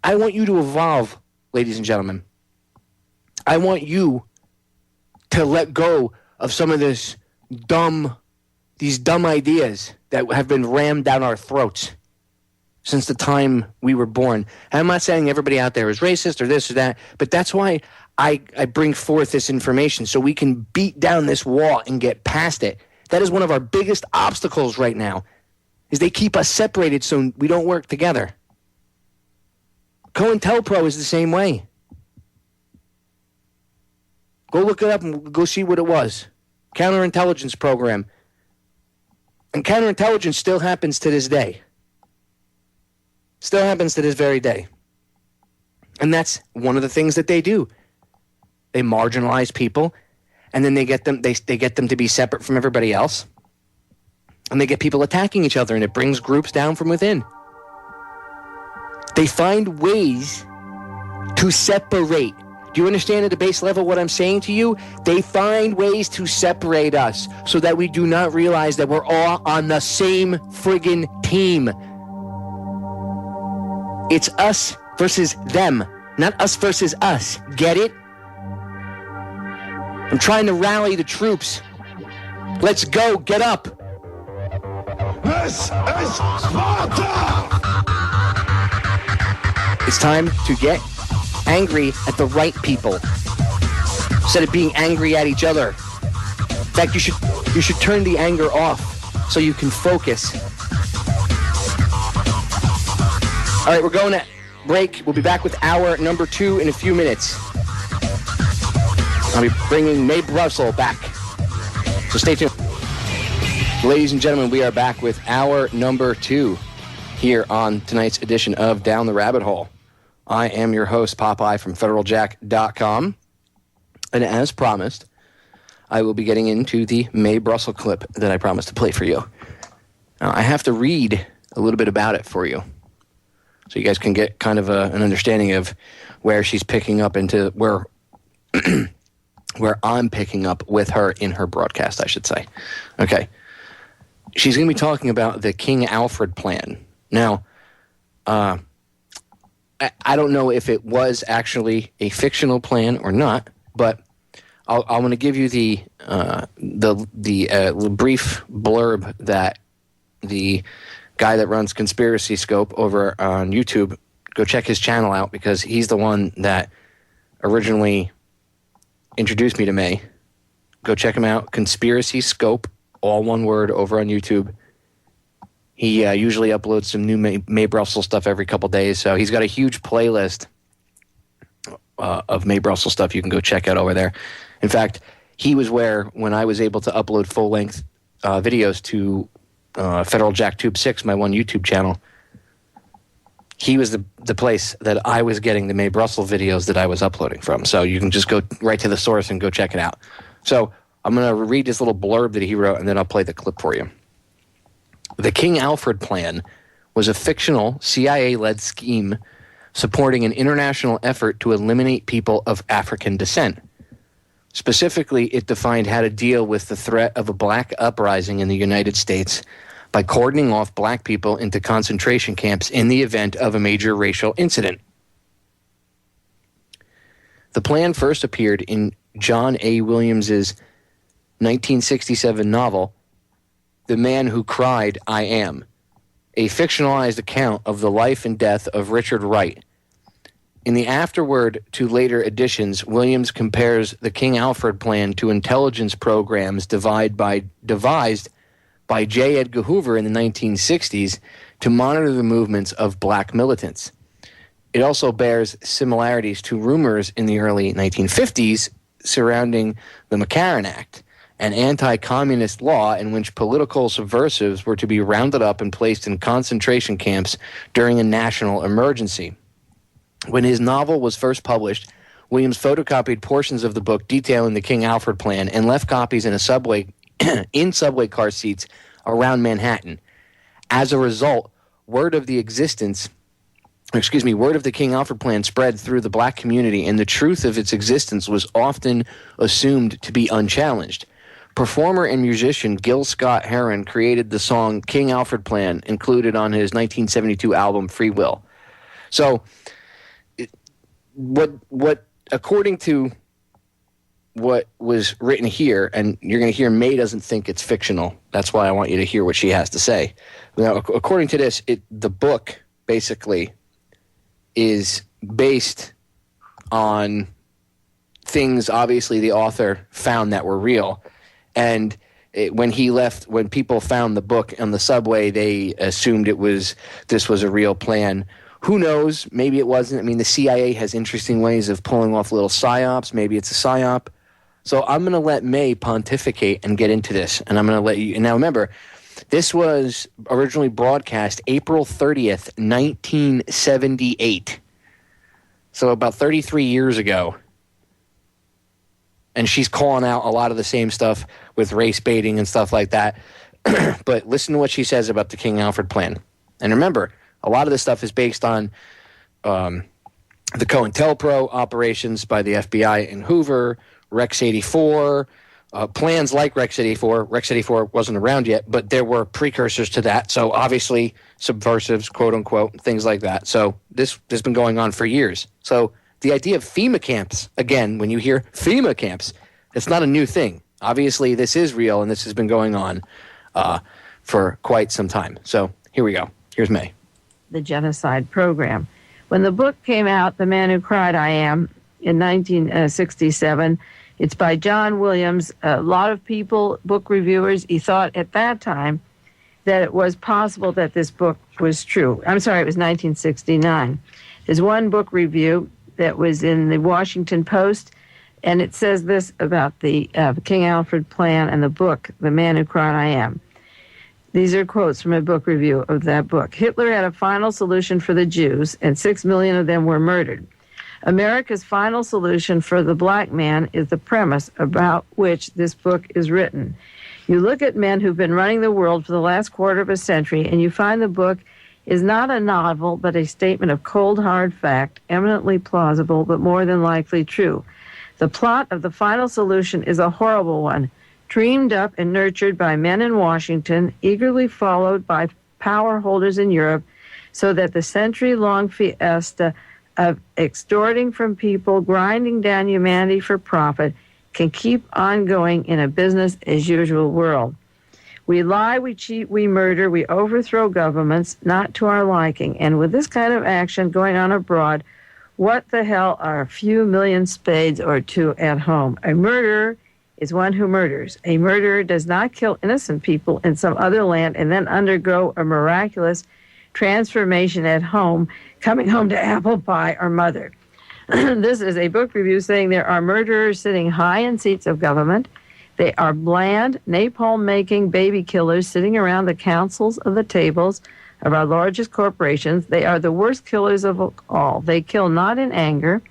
I want you to evolve, ladies and gentlemen. I want you to let go of some of these dumb ideas that have been rammed down our throats since the time we were born. And I'm not saying everybody out there is racist or this or that, but that's why I bring forth this information so we can beat down this wall and get past it. That is one of our biggest obstacles right now, is they keep us separated so we don't work together. COINTELPRO is the same way. Go look it up and go see what it was. Counterintelligence program. And counterintelligence still happens to this day. Still happens to this very day. And that's one of the things that they do. They marginalize people, and then they get them to be separate from everybody else. And they get people attacking each other, and it brings groups down from within. They find ways to separate. Do you understand at the base level what I'm saying to you? They find ways to separate us so that we do not realize that we're all on the same friggin' team. It's us versus them, not us versus us. Get it? I'm trying to rally the troops. Let's go. Get up.
This is Sparta!
It's time to get angry at the right people instead of being angry at each other. In fact, you should turn the anger off so you can focus. All right, we're going to break. We'll be back with hour number 2 in a few minutes. I'll be bringing Mae Brussel back. So stay tuned. Ladies and gentlemen, we are back with hour number 2 here on tonight's edition of Down the Rabbit Hole. I am your host, Popeye from FederalJack.com. And as promised, I will be getting into the Mae Brussel clip that I promised to play for you. Now, I have to read a little bit about it for you, so you guys can get kind of an understanding of where she's picking up into where where I'm picking up with her in her broadcast, I should say. Okay. She's going to be talking about the King Alfred plan. Now, I don't know if it was actually a fictional plan or not, but I'm going to give you the brief blurb that the guy that runs Conspiracy Scope over on YouTube, go check his channel out because he's the one that originally introduced me to Mae. Go check him out, Conspiracy Scope, all one word, over on YouTube. He usually uploads some new Mae Brussel stuff every couple days, so he's got a huge playlist of Mae Brussel stuff you can go check out over there. In fact, he was when I was able to upload full-length videos to Federal Jack Tube 6, my one YouTube channel. He was the place that I was getting the Mae Brussel videos that I was uploading from. So you can just go right to the source and go check it out. So I'm going to read this little blurb that he wrote, and then I'll play the clip for you. The King Alfred plan was a fictional CIA-led scheme supporting an international effort to eliminate people of African descent. Specifically, it defined how to deal with the threat of a black uprising in the United States by cordoning off black people into concentration camps in the event of a major racial incident. The plan first appeared in John A. Williams's 1967 novel, The Man Who Cried, I Am, a fictionalized account of the life and death of Richard Wright. In the afterword to later editions, Williams compares the King Alfred plan to intelligence programs devised by J. Edgar Hoover in the 1960s to monitor the movements of black militants. It also bears similarities to rumors in the early 1950s surrounding the McCarran Act, an anti-communist law in which political subversives were to be rounded up and placed in concentration camps during a national emergency. When his novel was first published, Williams photocopied portions of the book detailing the King Alfred plan and left copies in a subway in subway car seats around Manhattan. As a result, word of the King Alfred plan spread through the black community, and the truth of its existence was often assumed to be unchallenged. Performer and musician Gil Scott-Heron created the song King Alfred Plan, included on his 1972 album Free Will. So, what according to what was written here, and you're going to hear Mae doesn't think it's fictional. That's why I want you to hear what she has to say. Now, according to this, the book basically is based on things, obviously, the author found that were real. And when people found the book on the subway, they assumed this was a real plan. Who knows? Maybe it wasn't. I mean, the CIA has interesting ways of pulling off little psyops. Maybe it's a psyop. So I'm going to let May pontificate and get into this. And I'm going to let you. And now remember, this was originally broadcast April 30th, 1978. So about 33 years ago. And she's calling out a lot of the same stuff with race baiting and stuff like that. But listen to what she says about the King Alfred plan. And remember, a lot of this stuff is based on the COINTELPRO operations by the FBI in Hoover, Rex 84, plans like Rex 84. Rex 84 wasn't around yet, but there were precursors to that. So obviously subversives, quote unquote, things like that. So this has been going on for years. So the idea of FEMA camps, again, when you hear FEMA camps, it's not a new thing. Obviously, this is real, and this has been going on for quite some time. So here we go. Here's May.
The genocide program. When the book came out, The Man Who Cried I Am, in 1967, it's by John Williams. A lot of people, book reviewers, he thought at that time that it was possible that this book was true. I'm sorry, it was 1969. There's one book review that was in the Washington Post, and it says this about the King Alfred plan and the book, The Man Who Cried I Am. These are quotes from a book review of that book. Hitler had a final solution for the Jews, and 6 million of them were murdered. America's final solution for the black man is the premise about which this book is written. You look at men who've been running the world for the last quarter of a century, and you find the book is not a novel, but a statement of cold, hard fact, eminently plausible, but more than likely true. The plot of the final solution is a horrible one, dreamed up and nurtured by men in Washington, eagerly followed by power holders in Europe, so that the century-long fiesta of extorting from people, grinding down humanity for profit, can keep on going in a business-as-usual world. We lie, we cheat, we murder, we overthrow governments, not to our liking. And with this kind of action going on abroad, what the hell are a few million spades or two at home? A murderer is one who murders. A murderer does not kill innocent people in some other land and then undergo a miraculous transformation at home, coming home to apple pie or mother. This is a book review saying there are murderers sitting high in seats of government. They are bland, napalm-making baby killers sitting around the councils of the tables of our largest corporations. They are the worst killers of all. They kill not in anger,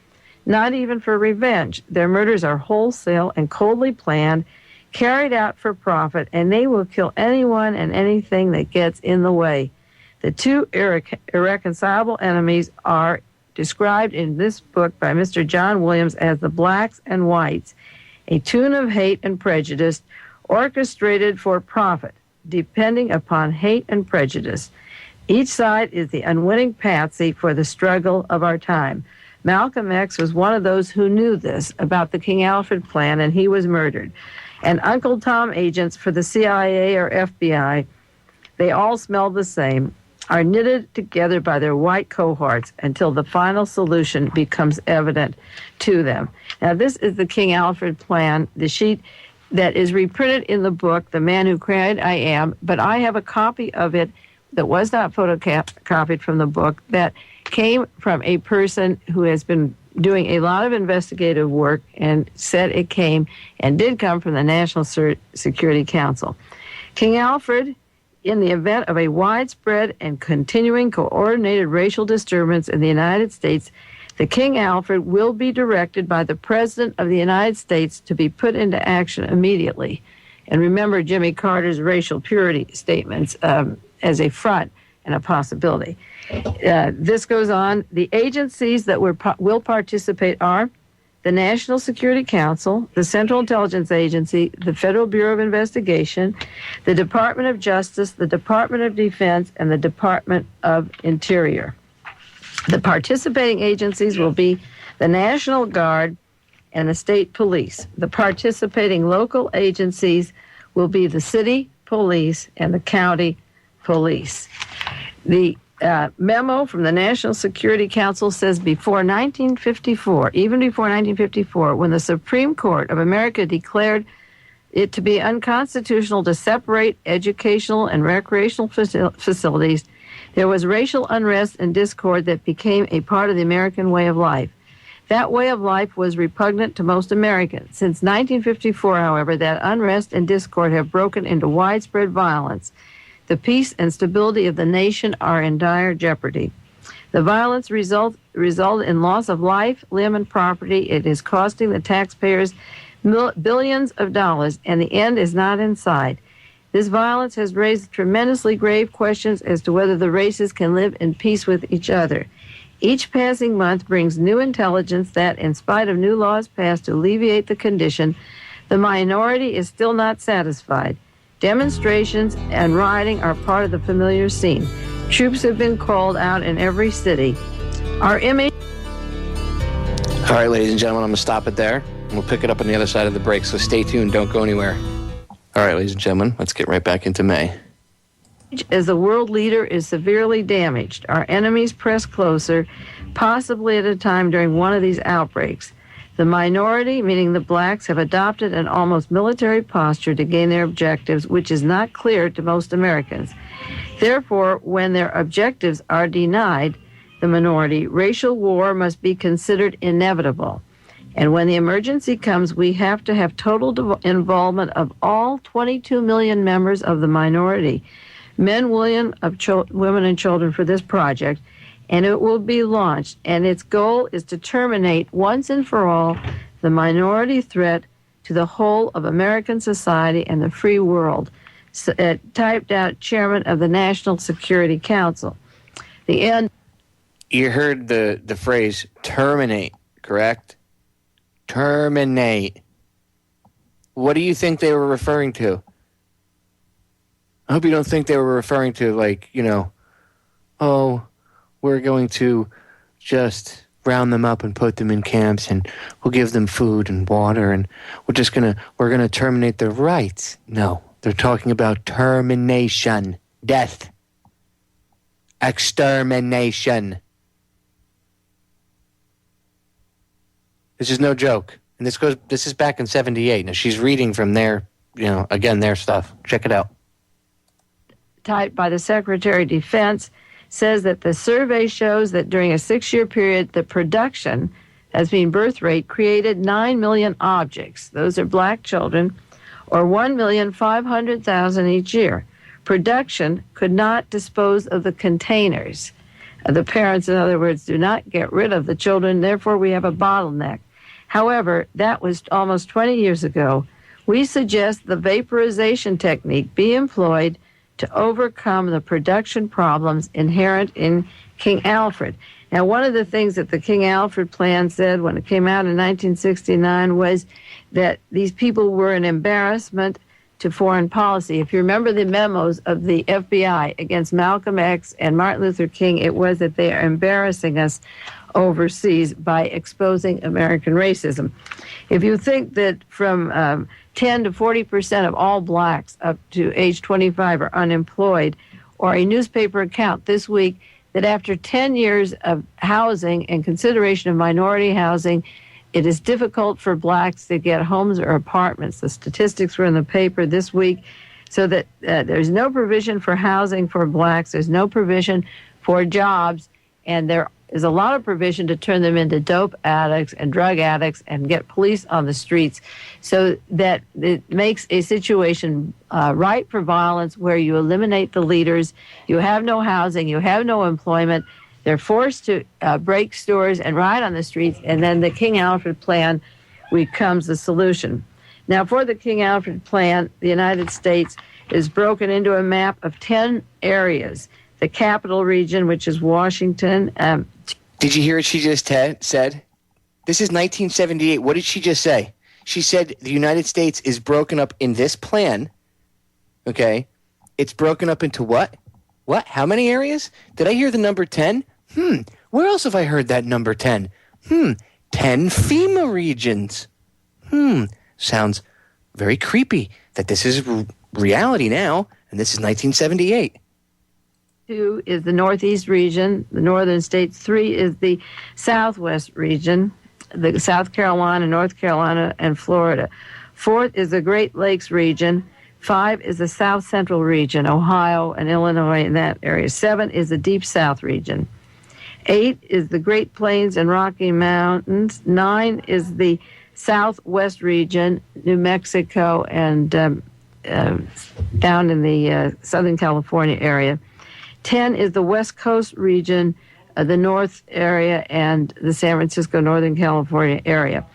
not even for revenge. Their murders are wholesale and coldly planned, carried out for profit, and they will kill anyone and anything that gets in the way. The two irreconcilable enemies are described in this book by Mr. John Williams as the blacks and whites, a tune of hate and prejudice orchestrated for profit, depending upon hate and prejudice. Each side is the unwitting patsy for the struggle of our time. Malcolm X was one of those who knew this about the King Alfred plan, and he was murdered. And Uncle Tom agents for the CIA or FBI, they all smell the same, are knitted together by their white cohorts until the final solution becomes evident to them. Now, this is the King Alfred plan, the sheet that is reprinted in the book, The Man Who Cried I Am, but I have a copy of it that was not photocopied from the book that came from a person who has been doing a lot of investigative work and said it came and did come from the National Security Council. King Alfred, in the event of a widespread and continuing coordinated racial disturbance in the United States, the King Alfred will be directed by the President of the United States to be put into action immediately. And remember Jimmy Carter's racial purity statements as a front and a possibility. This goes on. The agencies that will participate are the National Security Council, the Central Intelligence Agency, the Federal Bureau of Investigation, the Department of Justice, the Department of Defense, and the Department of Interior. The participating agencies will be the National Guard and the State Police. The participating local agencies will be the City Police and the County Police. The memo from the National Security Council says before 1954, even before 1954, when the Supreme Court of America declared it to be unconstitutional to separate educational and recreational facilities, there was racial unrest and discord that became a part of the American way of life. That way of life was repugnant to most Americans. Since 1954, however, that unrest and discord have broken into widespread violence. The peace and stability of the nation are in dire jeopardy. The violence resulted in loss of life, limb, and property. It is costing the taxpayers billions of dollars, and the end is not in sight. This violence has raised tremendously grave questions as to whether the races can live in peace with each other. Each passing month brings new intelligence that, in spite of new laws passed to alleviate the condition, the minority is still not satisfied. Demonstrations and rioting are part of the familiar scene. Troops have been called out in every city. Our image...
All right, ladies and gentlemen, I'm going to stop it there. And we'll pick it up on the other side of the break, so stay tuned. Don't go anywhere. All right, ladies and gentlemen, let's get right back into May.
As a world leader is severely damaged. Our enemies press closer, possibly at a time during one of these outbreaks. The minority, meaning the blacks, have adopted an almost military posture to gain their objectives, which is not clear to most Americans. Therefore, when their objectives are denied, the minority, racial war must be considered inevitable. And when the emergency comes, we have to have total involvement of all 22 million members of the minority, men, women, and children, for this project, and it will be launched. And its goal is to terminate once and for all the minority threat to the whole of American society and the free world. Typed out Chairman of the National Security Council. The end.
You heard the phrase terminate, correct? Terminate. What do you think they were referring to? I hope you don't think they were referring to, like, oh, we're going to just round them up and put them in camps, and we'll give them food and water, and we're gonna terminate their rights. No, they're talking about termination, death, extermination. This is no joke. And this is back in 78. Now, she's reading from their stuff. Check it out.
Typed by the Secretary of Defense, says that the survey shows that during a 6-year period, the production, as being birth rate, created 9 million objects. Those are black children, or 1,500,000 each year. Production could not dispose of the containers. The parents, in other words, do not get rid of the children. Therefore, we have a bottleneck. However, that was almost 20 years ago. We suggest the vaporization technique be employed to overcome the production problems inherent in King Alfred. Now, one of the things that the King Alfred plan said when it came out in 1969 was that these people were an embarrassment to foreign policy. If you remember the memos of the FBI against Malcolm X and Martin Luther King, it was that they are embarrassing us overseas by exposing American racism. If you think that from 10 to 40% of all blacks up to age 25 are unemployed, or a newspaper account this week that after 10 years of housing and consideration of minority housing, it is difficult for blacks to get homes or apartments. The statistics were in the paper this week, so that there's no provision for housing for blacks, there's no provision for jobs, and there is a lot of provision to turn them into dope addicts and drug addicts and get police on the streets, so that it makes a situation ripe for violence where you eliminate the leaders, you have no housing, you have no employment, they're forced to break stores and riot on the streets, and then the King Alfred plan becomes the solution. Now, for the King Alfred plan, the United States is broken into a map of 10 areas. The capital region, which is Washington.
Did you hear what she just said? This is 1978. What did she just say? She said the United States is broken up in this plan. Okay. It's broken up into what? What? How many areas? Did I hear the number 10? Where else have I heard that number 10? 10 FEMA regions. Sounds very creepy that this is reality now, and this is 1978.
2 is the Northeast region, the northern states. 3 is the Southwest region, the South Carolina, North Carolina, and Florida. 4th is the Great Lakes region. 5 is the South Central region, Ohio and Illinois in that area. 7 is the Deep South region. 8 is the Great Plains and Rocky Mountains. 9 is the Southwest region, New Mexico, and down in the Southern California area. 10 is the West Coast region, the North area, and the San Francisco, Northern California area.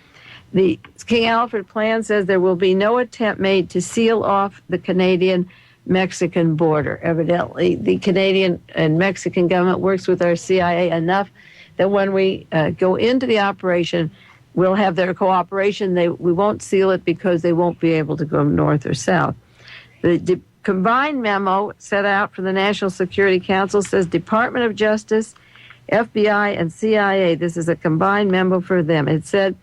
The King Alfred plan says there will be no attempt made to seal off the Canadian-Mexican border. Evidently, the Canadian and Mexican government works with our CIA enough that when we go into the operation, we'll have their cooperation. We won't seal it because they won't be able to go north or south. The combined memo set out from the National Security Council says Department of Justice, FBI, and CIA. This is a combined memo for them. It said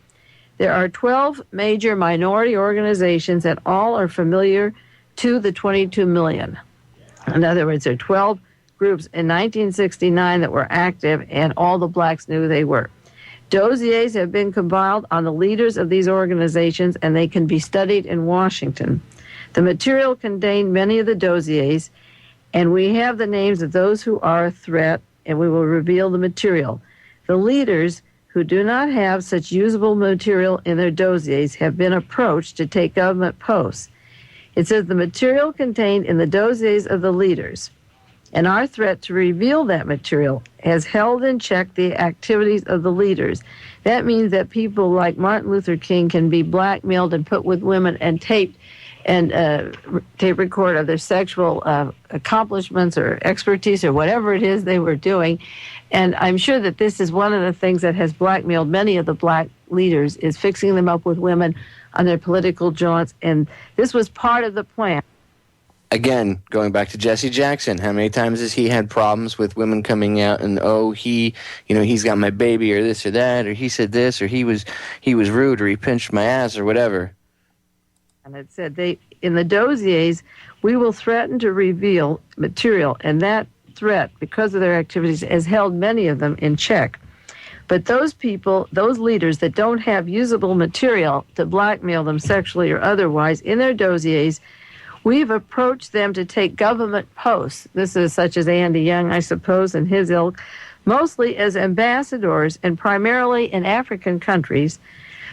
there are 12 major minority organizations that all are familiar to the 22 million. In other words, there are 12 groups in 1969 that were active, and all the blacks knew they were. Dossiers have been compiled on the leaders of these organizations, and they can be studied in Washington. The material contained many of the dossiers, and we have the names of those who are a threat, and we will reveal the material. The leaders who do not have such usable material in their dossiers have been approached to take government posts. It says the material contained in the dossiers of the leaders and our threat to reveal that material has held in check the activities of the leaders. That means that people like Martin Luther King can be blackmailed and put with women and taped and tape record of their sexual accomplishments or expertise or whatever it is they were doing. And I'm sure that this is one of the things that has blackmailed many of the black leaders, is fixing them up with women on their political jaunts. And this was part of the plan.
Again, going back to Jesse Jackson, how many times has he had problems with women coming out and, he's got my baby or this or that, or he said this, or he was rude, or he pinched my ass or whatever.
And it said in the dossiers, we will threaten to reveal material, and that threat, because of their activities, has held many of them in check. But those people, those leaders that don't have usable material to blackmail them sexually or otherwise in their dossiers, we've approached them to take government posts. This is such as Andy Young, I suppose, and his ilk, mostly as ambassadors and primarily in African countries.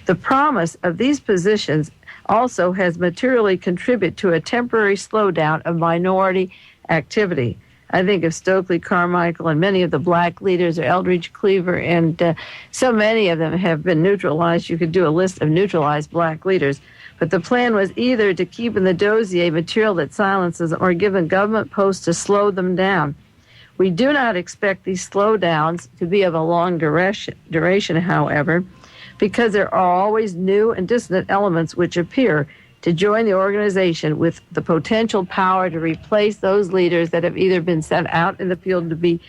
The promise of these positions also has materially contributed to a temporary slowdown of minority activity. I think of Stokely Carmichael and many of the black leaders, or Eldridge Cleaver, and so many of them have been neutralized. You could do a list of neutralized black leaders. But the plan was either to keep in the dossier material that silences or given government posts to slow them down. We do not expect these slowdowns to be of a long duration, however, because there are always new and dissonant elements which appear to join the organization with the potential power to replace those leaders that have either been sent out in the field to be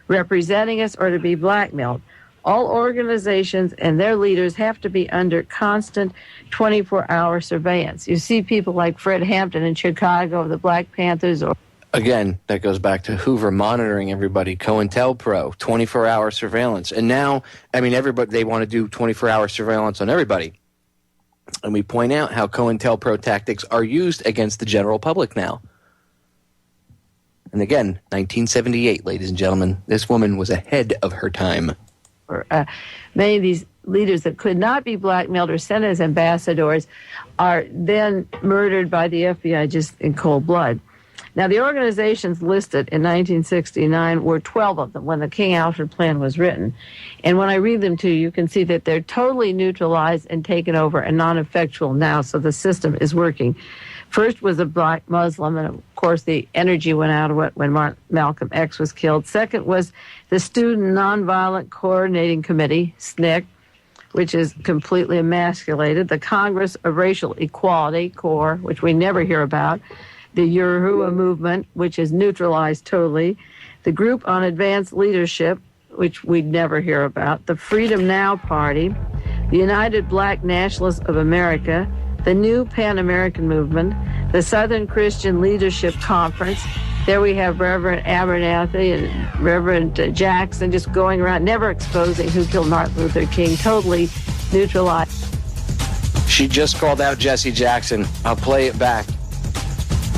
representing us or to be blackmailed. All organizations and their leaders have to be under constant 24-hour surveillance. You see people like Fred Hampton in Chicago, the Black Panthers, or
again, that goes back to Hoover monitoring everybody, COINTELPRO, 24-hour surveillance. And now, everybody, they want to do 24-hour surveillance on everybody. And we point out how COINTELPRO tactics are used against the general public now. And again, 1978, ladies and gentlemen, this woman was ahead of her time.
Many of these leaders that could not be blackmailed or sent as ambassadors are then murdered by the FBI just in cold blood. Now, the organizations listed in 1969 were 12 of them when the King Alfred Plan was written. And when I read them to you, you can see that they're totally neutralized and taken over and non-effectual now, so the system is working. First was a black Muslim, and of course the energy went out of it when Malcolm X was killed. Second was the Student Nonviolent Coordinating Committee, SNCC, which is completely emasculated. The Congress of Racial Equality, CORE, which we never hear about. The Yahuwah movement, which is neutralized totally. The Group on Advanced Leadership, which we never hear about. The Freedom Now Party. The United Black Nationalists of America. The New Pan American Movement. The Southern Christian Leadership Conference. There we have Reverend Abernathy and Reverend Jackson just going around, never exposing who killed Martin Luther King, totally neutralized.
She just called out Jesse Jackson. I'll play it back.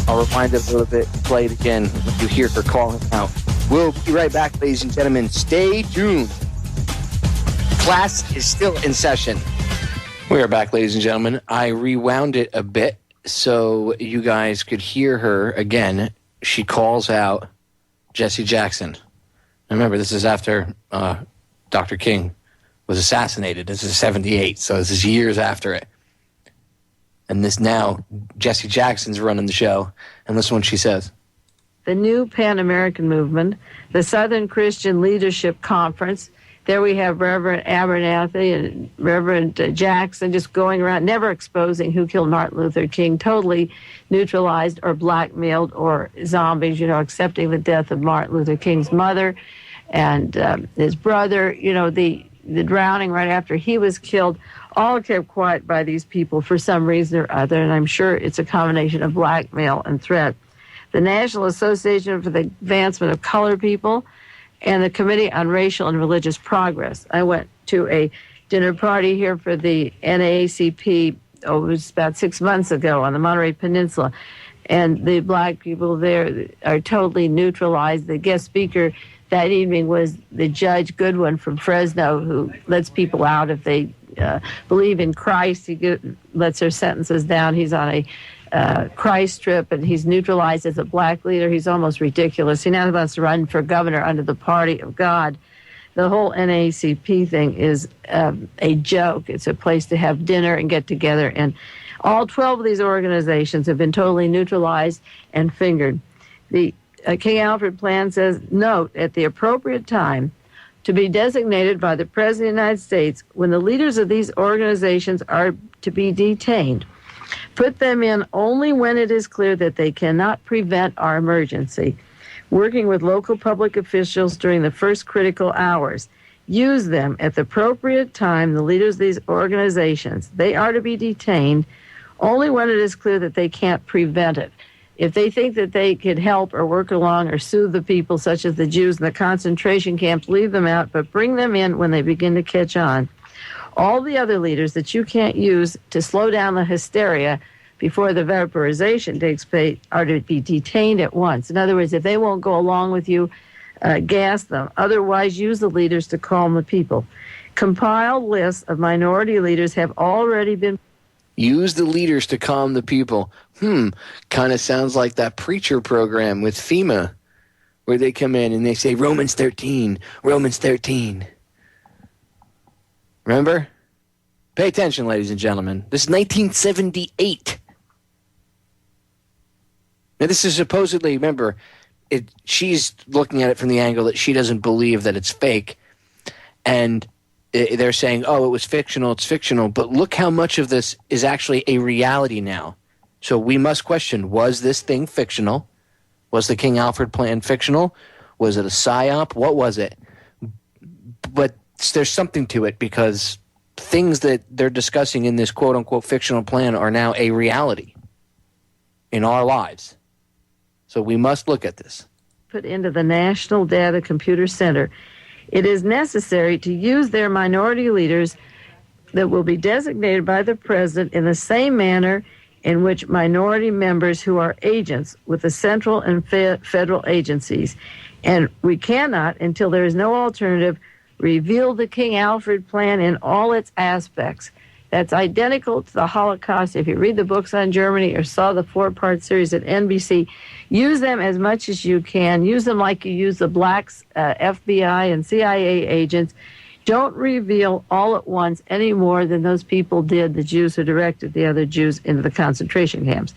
I'll rewind it a little bit, play it again when you hear her call him out. We'll be right back, ladies and gentlemen. Stay tuned. Class is still in session. We are back, ladies and gentlemen. I rewound it a bit so you guys could hear her again. She calls out Jesse Jackson. And remember, this is after Dr. King was assassinated. This is 78, so this is years after it. And this now, Jesse Jackson's running the show. And listen what she says.
The new Pan-American movement, the Southern Christian Leadership Conference. There we have Reverend Abernathy and Reverend Jackson just going around, never exposing who killed Martin Luther King, totally neutralized or blackmailed or zombies, accepting the death of Martin Luther King's mother and his brother, the drowning right after he was killed, all kept quiet by these people for some reason or other, and I'm sure it's a combination of blackmail and threat. The National Association for the Advancement of Colored People and the Committee on Racial and Religious Progress. I went to a dinner party here for the NAACP, it was about 6 months ago on the Monterey Peninsula, and the black people there are totally neutralized. The guest speaker that evening was the Judge Goodwin from Fresno, who lets people out if they believe in Christ. He lets their sentences down. He's on a Christ trip, and he's neutralized as a black leader. He's almost ridiculous. He now wants to run for governor under the Party of God. The whole NAACP thing is a joke. It's a place to have dinner and get together, and all 12 of these organizations have been totally neutralized and fingered. The King Alfred plan says, note, at the appropriate time, to be designated by the President of the United States when the leaders of these organizations are to be detained. Put them in only when it is clear that they cannot prevent our emergency. Working with local public officials during the first critical hours. Use them at the appropriate time, the leaders of these organizations. They are to be detained only when it is clear that they can't prevent it. If they think that they could help or work along or soothe the people, such as the Jews in the concentration camps, leave them out, but bring them in when they begin to catch on. All the other leaders that you can't use to slow down the hysteria before the vaporization takes place are to be detained at once. In other words, if they won't go along with you, gas them. Otherwise, use the leaders to calm the people. Compiled lists of minority leaders have already been.
Use the leaders to calm the people. Kind of sounds like that preacher program with FEMA, where they come in and they say, Romans 13, Romans 13. Remember? Pay attention, ladies and gentlemen. This is 1978. Now, this is supposedly, remember, she's looking at it from the angle that she doesn't believe that it's fake. And they're saying, oh, it was fictional, it's fictional. But look how much of this is actually a reality now. So we must question, was this thing fictional? Was the King Alfred plan fictional? Was it a psyop? What was it? But there's something to it, because things that they're discussing in this quote-unquote fictional plan are now a reality in our lives. So we must look at this.
Put into the National Data Computer Center. It is necessary to use their minority leaders that will be designated by the president in the same manner in which minority members who are agents with the central and federal agencies. And we cannot, until there is no alternative, reveal the King Alfred plan in all its aspects. That's identical to the Holocaust. If you read the books on Germany or saw the 4-part series at NBC, use them as much as you can. Use them like you use the blacks, FBI and CIA agents. Don't reveal all at once any more than those people did, the Jews who directed the other Jews into the concentration camps.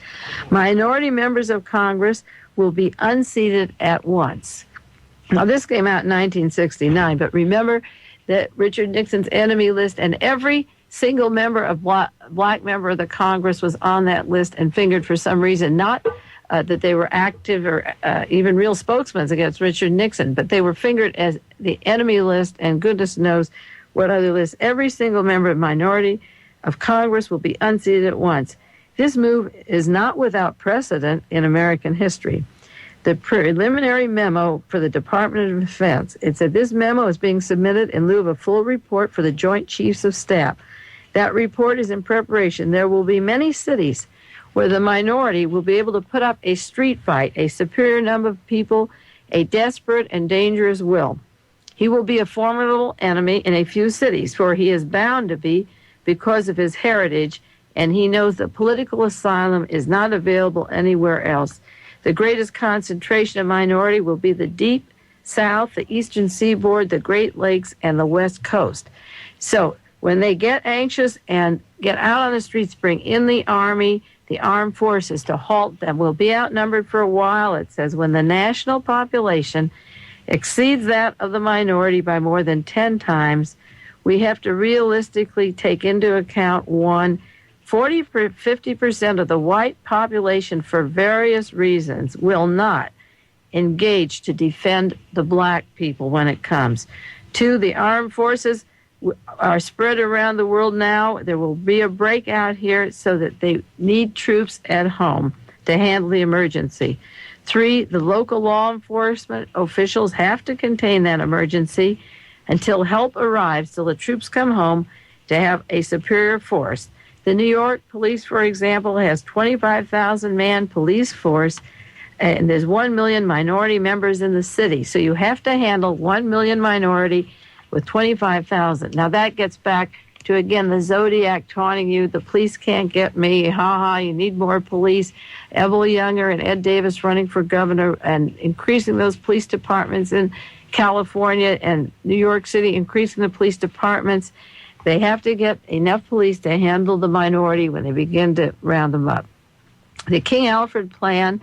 Minority members of Congress will be unseated at once. Now, this came out in 1969, but remember that Richard Nixon's enemy list, and every single member of black member of the Congress was on that list and fingered for some reason, not that they were active or even real spokesmen against Richard Nixon, but they were fingered as the enemy list, and goodness knows what other list. Every single member of minority of Congress will be unseated at once. This move is not without precedent in American history. the preliminary memo for the Department of Defense. It said this memo is being submitted in lieu of a full report for the Joint Chiefs of Staff. That report is in preparation. There will be many cities where the minority will be able to put up a street fight, a superior number of people, a desperate and dangerous will. He will be a formidable enemy in a few cities, for he is bound to be because of his heritage, and he knows that political asylum is not available anywhere else. The greatest concentration of minority will be the deep south, the eastern seaboard, the Great Lakes, and the West Coast. So when they get anxious and get out on the streets, bring in the army, the armed forces to halt them. We'll be outnumbered for a while. It says when the national population exceeds that of the minority by more than 10 times, we have to realistically take into account 50% of the white population for various reasons will not engage to defend the black people when it comes. 2, the armed forces are spread around the world now. There will be a breakout here so that they need troops at home to handle the emergency. 3, the local law enforcement officials have to contain that emergency until help arrives, till the troops come home to have a superior force. The New York police, for example, has 25,000-man police force, and there's 1 million minority members in the city. So you have to handle 1 million minority with 25,000. Now that gets back to, again, the Zodiac taunting you, the police can't get me, ha, you need more police. Evel Younger and Ed Davis running for governor and increasing those police departments in California and New York City, increasing the police departments. They have to get enough police to handle the minority when they begin to round them up. The King Alfred plan,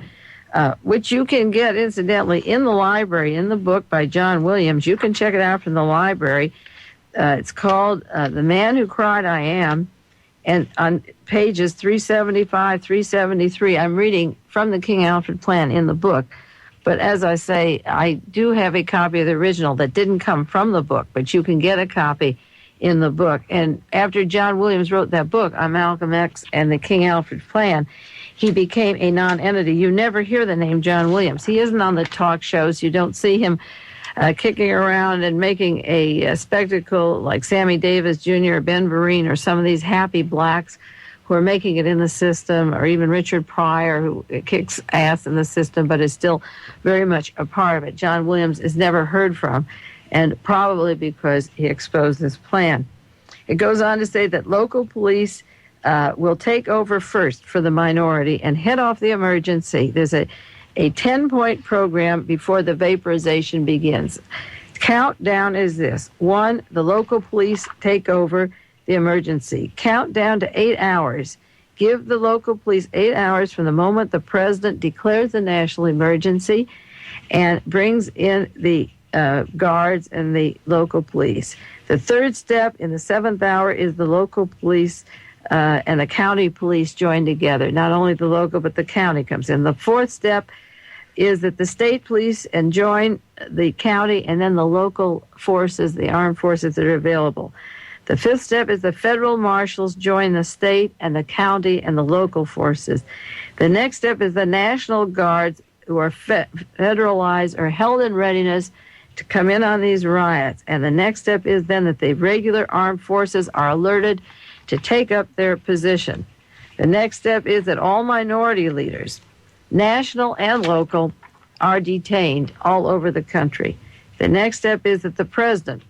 which you can get, incidentally, in the library, in the book by John Williams. You can check it out from the library. It's called The Man Who Cried I Am. And on pages 375, 373, I'm reading from the King Alfred plan in the book. But as I say, I do have a copy of the original that didn't come from the book, but you can get a copy in the book. And after John Williams wrote that book on Malcolm X and the King Alfred plan, he became a non-entity. You never hear the name John Williams. He isn't on the talk shows. You don't see him kicking around and making a spectacle like Sammy Davis Jr. or Ben Vereen or some of these happy blacks who are making it in the system, or even Richard Pryor, who kicks ass in the system but is still very much a part of it. John Williams is never heard from, and probably because he exposed this plan. It goes on to say that local police will take over first for the minority and head off the emergency. There's a 10-point program before the vaporization begins. Countdown is this. 1, the local police take over the emergency. Count down to 8 hours. Give the local police 8 hours from the moment the president declares the national emergency and brings in the guards and the local police. The third step in the 7th hour is the local police and the county police join together. Not only the local, but the county comes in. The 4th step is that the state police and join the county and then the local forces, the armed forces that are available. The 5th step is the federal marshals join the state and the county and the local forces. The next step is the National Guards, who are federalized or held in readiness to come in on these riots. And the next step is then that the regular armed forces are alerted to take up their position. The next step is that all minority leaders, national and local, are detained all over the country. The next step is that the president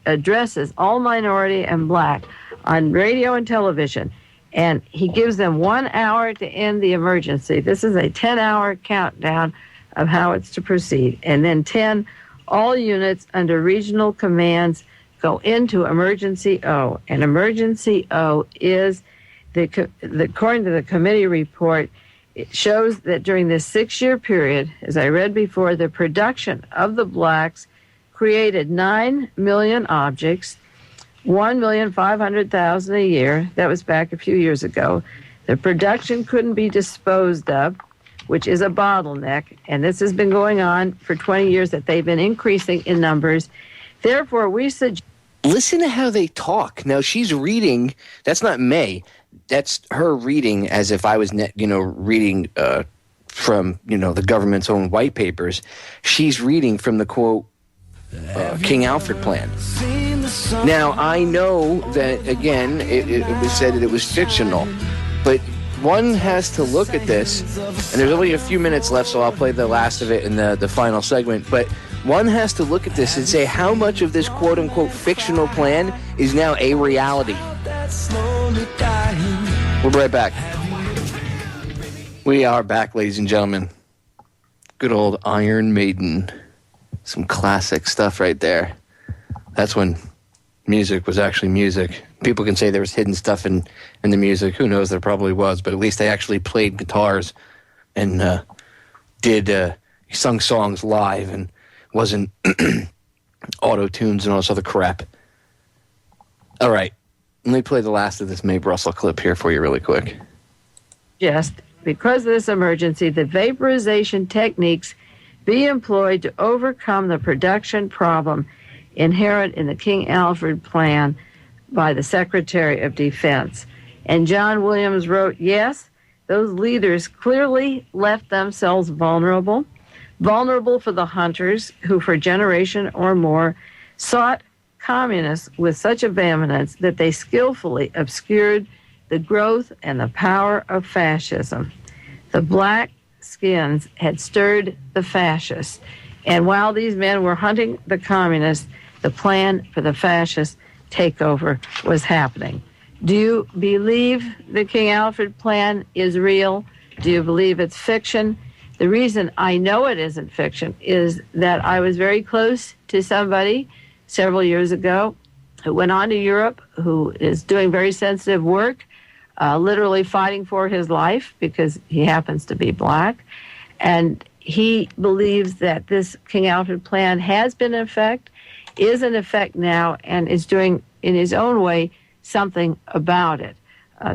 addresses all minority and black on radio and television, and he gives them 1 hour to end the emergency. This is a 10-hour countdown of how it's to proceed. And then 10, all units under regional commands go into Emergency O. And Emergency O is, according to the committee report, it shows that during this 6-year period, as I read before, the production of the blacks created 9 million objects, 1,500,000 a year. That was back a few years ago. The production couldn't be disposed of, which is a bottleneck, and this has been going on for 20 years, that they've been increasing in numbers. Therefore, we suggest...
Listen to how they talk. Now, she's reading, that's not May, that's her reading as if I was, reading from, the government's own white papers. She's reading from the quote, King Alfred plan. Now, I know that, again, it was said that it was fictional, but one has to look at this, and there's only a few minutes left, so I'll play the last of it in the final segment, but one has to look at this and say how much of this quote-unquote fictional plan is now a reality. We'll be right back. We are back, ladies and gentlemen. Good old Iron Maiden. Some classic stuff right there. That's when music was actually music. People can say there was hidden stuff in the music. Who knows? There probably was, but at least they actually played guitars and sung songs live and wasn't auto-tunes and all this other crap. All right. Let me play the last of this Mae Brussel clip here for you really quick.
Just because of this emergency, the vaporization techniques be employed to overcome the production problem inherent in the King Alfred plan by the Secretary of Defense. And John Williams wrote, yes, those leaders clearly left themselves vulnerable for the hunters who for a generation or more sought communists with such a vehemence that they skillfully obscured the growth and the power of fascism. The black skins had stirred the fascists, and while these men were hunting the communists, the plan for the fascist takeover was happening. Do you believe the King Alfred plan is real? Do you believe it's fiction? The reason I know it isn't fiction is that I was very close to somebody several years ago who went on to Europe, who is doing very sensitive work, literally fighting for his life because he happens to be black. And he believes that this King Alfred plan has been in effect, is in effect now, and is doing, in his own way, something about it.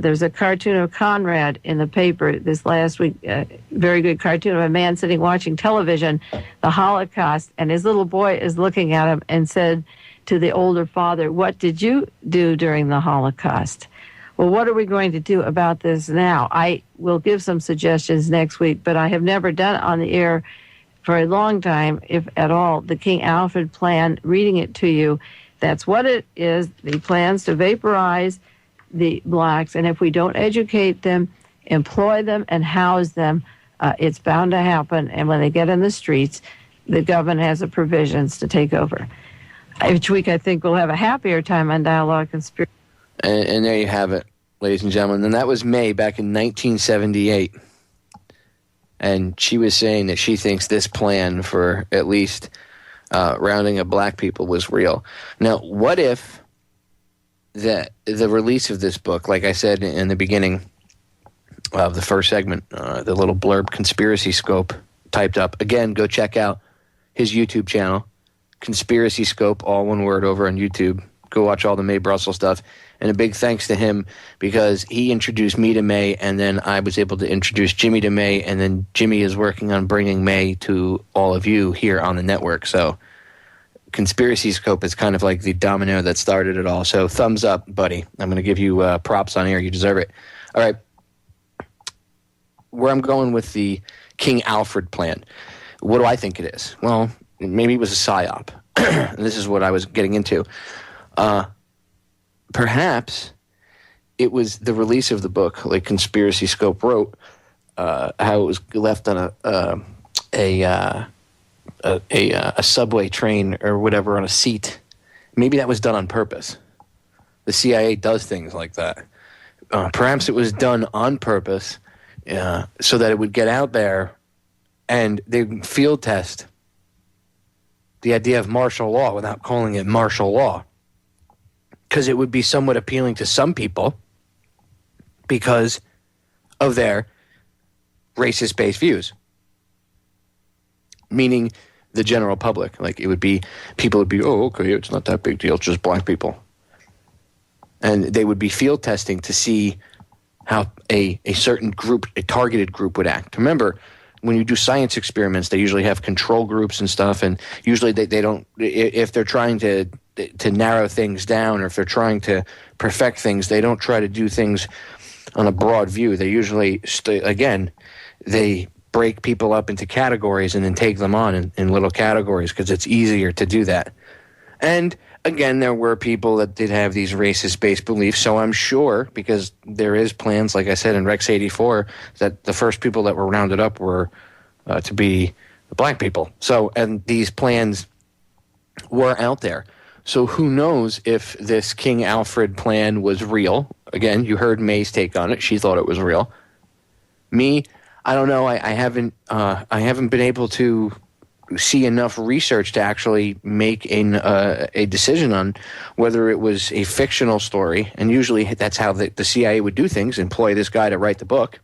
There's a cartoon of Conrad in the paper this last week, very good cartoon of a man sitting watching television, the Holocaust, and his little boy is looking at him and said to the older father, "What did you do during the Holocaust?" Well, what are we going to do about this now? I will give some suggestions next week, but I have never done on the air for a long time, if at all, the King Alfred plan, reading it to you. That's what it is. The plans to vaporize the blacks, and if we don't educate them, employ them, and house them, it's bound to happen. And when they get in the streets, the government has the provisions to take over. Each week, I think we'll have a happier time on Dialogue Conspiracy.
And there you have it, ladies and gentlemen. And that was May back in 1978. And she was saying that she thinks this plan for at least rounding up black people was real. Now, what if the release of this book, like I said in the beginning of the first segment, the little blurb Conspiracy Scope typed up. Again, go check out his YouTube channel, Conspiracy Scope, all one word, over on YouTube. Go watch all the Mae Brussel stuff. And a big thanks to him because he introduced me to Mae, and then I was able to introduce Jimmy to Mae, and then Jimmy is working on bringing Mae to all of you here on the network. So Conspiracy Scope is kind of like the domino that started it all. So thumbs up, buddy. I'm going to give you props on air. You deserve it. All right. Where I'm going with the King Alfred plan. What do I think it is? Well, maybe it was a psyop. And this is what I was getting into. Perhaps it was the release of the book, like Conspiracy Scope wrote, how it was left on a subway train or whatever on a seat. Maybe that was done on purpose. The CIA does things like that. Perhaps it was done on purpose so that it would get out there and they would field test the idea of martial law without calling it martial law. Because it would be somewhat appealing to some people because of their racist-based views. Meaning the general public. Like it would be, people would be, oh, okay, it's not that big deal, it's just black people. And they would be field testing to see how a certain group, a targeted group would act. Remember, when you do science experiments, they usually have control groups and stuff, and usually they don't, if they're trying to narrow things down or if they're trying to perfect things, they don't try to do things on a broad view. They usually, again, they break people up into categories and then take them on in little categories because it's easier to do that. And again, there were people that did have these racist-based beliefs, so I'm sure, because there is plans, like I said, in Rex 84, that the first people that were rounded up were to be the black people. So, and these plans were out there. So who knows if this King Alfred plan was real. Again, you heard May's take on it. She thought it was real. Me, I don't know. I haven't been able to see enough research to actually make a decision on whether it was a fictional story. And usually that's how the CIA would do things, employ this guy to write the book.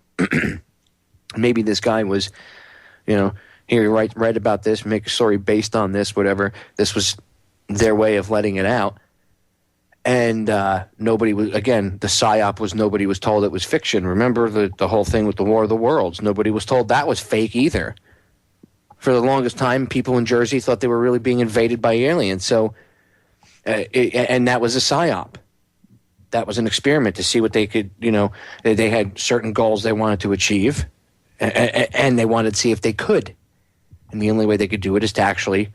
Maybe this guy was, here, write about this, make a story based on this, whatever. This was their way of letting it out. And nobody was, again, the PSYOP was nobody was told it was fiction. Remember the whole thing with the War of the Worlds. Nobody was told that was fake either. For the longest time, people in Jersey thought they were really being invaded by aliens. So, and that was a PSYOP. That was an experiment to see what they could, they had certain goals they wanted to achieve, and they wanted to see if they could. And the only way they could do it is to actually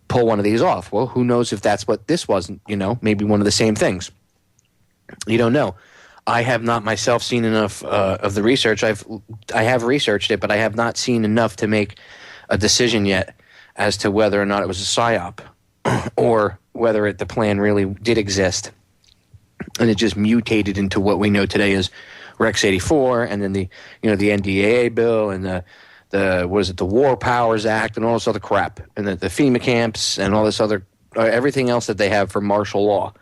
pull one of these off. Well, who knows if that's what this wasn't, maybe one of the same things. You don't know. I have not myself seen enough of the research. I have researched it, but I have not seen enough to make a decision yet as to whether or not it was a PSYOP or whether the plan really did exist. And it just mutated into what we know today as Rex 84 and then the NDAA bill and the War Powers Act and all this other crap and the FEMA camps and all this other everything else that they have for martial law.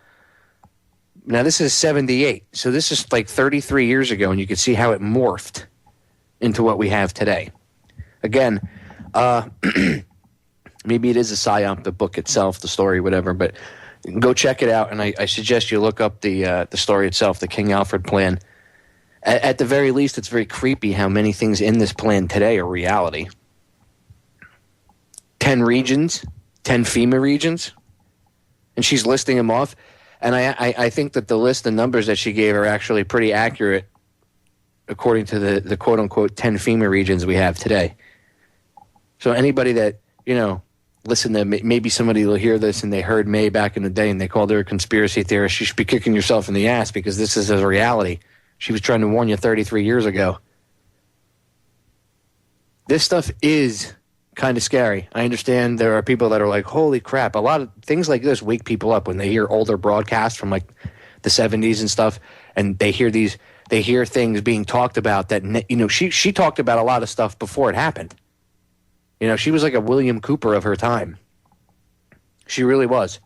Now this is 78, so this is like 33 years ago, and you can see how it morphed into what we have today. Again, maybe it is a PSYOP, the book itself, the story, whatever, but go check it out, and I suggest you look up the story itself, the King Alfred plan. At the very least, it's very creepy how many things in this plan today are reality. 10 regions, 10 FEMA regions, and she's listing them off. And I think that the list of numbers that she gave are actually pretty accurate according to the quote-unquote 10 FEMA regions we have today. So anybody that, listen to, maybe somebody will hear this and they heard May back in the day and they called her a conspiracy theorist, you should be kicking yourself in the ass because this is a reality. She was trying to warn you 33 years ago. This stuff is kind of scary. I understand there are people that are like, holy crap. A lot of things like this wake people up when they hear older broadcasts from like the 70s and stuff, and they hear things being talked about that, she talked about a lot of stuff before it happened. She was like a William Cooper of her time. She really was.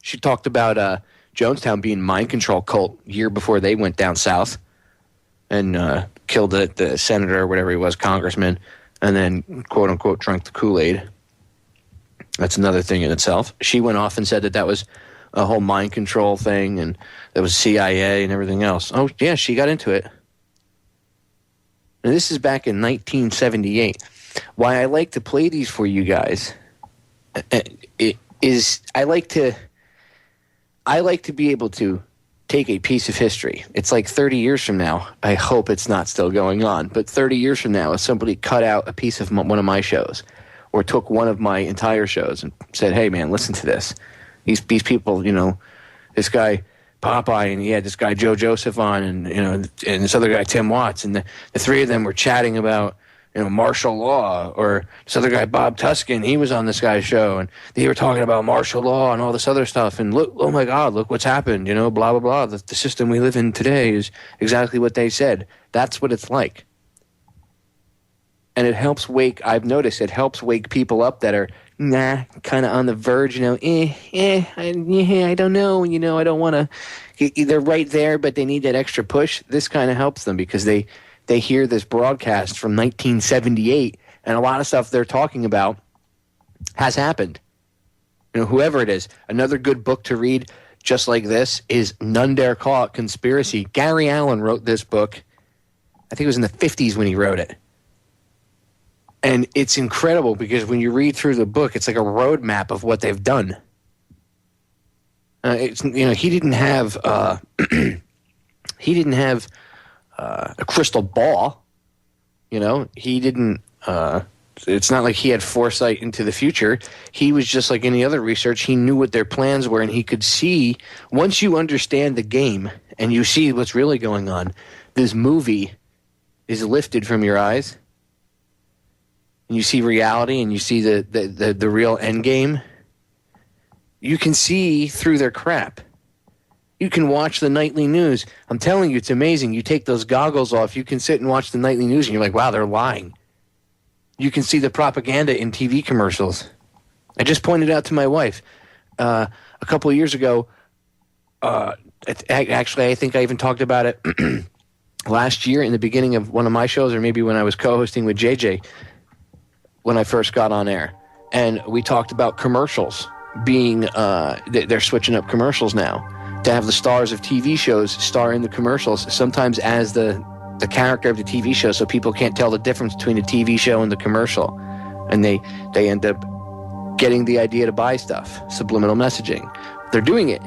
She talked about Jonestown being mind control cult year before they went down south and killed the senator or whatever he was, congressman, and then quote unquote drank the Kool-Aid. That's another thing in itself. She went off and said that was a whole mind control thing and that was CIA and everything else. Oh yeah, she got into it. And this is back in 1978. Why I like to play these for you guys is I like to be able to take a piece of history. It's like 30 years from now. I hope it's not still going on. But 30 years from now, if somebody cut out a piece of one of my shows or took one of my entire shows and said, hey, man, listen to this. These people, this guy Popeye and he had this guy Joe Joseph on and this other guy Tim Watts, and the three of them were chatting about martial law, or this other guy Bob Tuskin, he was on this guy's show and they were talking about martial law and all this other stuff, and look, oh my God, look what's happened, blah blah blah, the system we live in today is exactly what they said. That's what it's like. And it helps I've noticed it helps wake people up that are kind of on the verge, I don't know, I don't want to, they're right there, but they need that extra push. This kind of helps them because they hear this broadcast from 1978 and a lot of stuff they're talking about has happened. Whoever it is. Another good book to read just like this is None Dare Call It Conspiracy. Gary Allen wrote this book. I think it was in the 50s when he wrote it. And it's incredible because when you read through the book, it's like a roadmap of what they've done. He didn't have a crystal ball. You know, he didn't. It's not like he had foresight into the future. He was just like any other research. He knew what their plans were, and he could see, once you understand the game and you see what's really going on, this movie is lifted from your eyes, and you see reality, and you see the real end game. You can see through their crap. You can watch the nightly news. I'm telling you, it's amazing. You take those goggles off, you can sit and watch the nightly news, and you're like, wow, they're lying. You can see the propaganda in TV commercials. I just pointed out to my wife a couple of years ago. Actually, I think I even talked about it last year in the beginning of one of my shows, or maybe when I was co-hosting with JJ when I first got on air. And we talked about commercials being, they're switching up commercials now to have the stars of TV shows star in the commercials, sometimes as the character of the TV show, so people can't tell the difference between a TV show and the commercial. And they end up getting the idea to buy stuff. Subliminal messaging. They're doing it.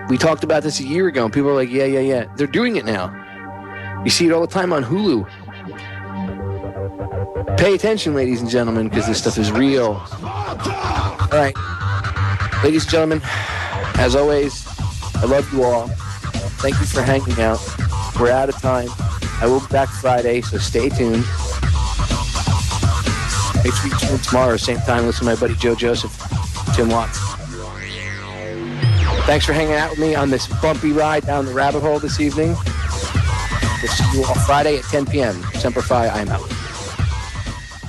We talked about this a year ago, and people were like, yeah. They're doing it now. You see it all the time on Hulu. Pay attention, ladies and gentlemen, because this stuff is real. All right. Ladies and gentlemen, as always, I love you all. Thank you for hanging out. We're out of time. I will be back Friday, so stay tuned. Make sure you tune in tomorrow, same time. Listen to my buddy Joe Joseph, Tim Watts. Thanks for hanging out with me on this bumpy ride down the rabbit hole this evening. We'll see you all Friday at 10 p.m. Semper Fi, I'm out.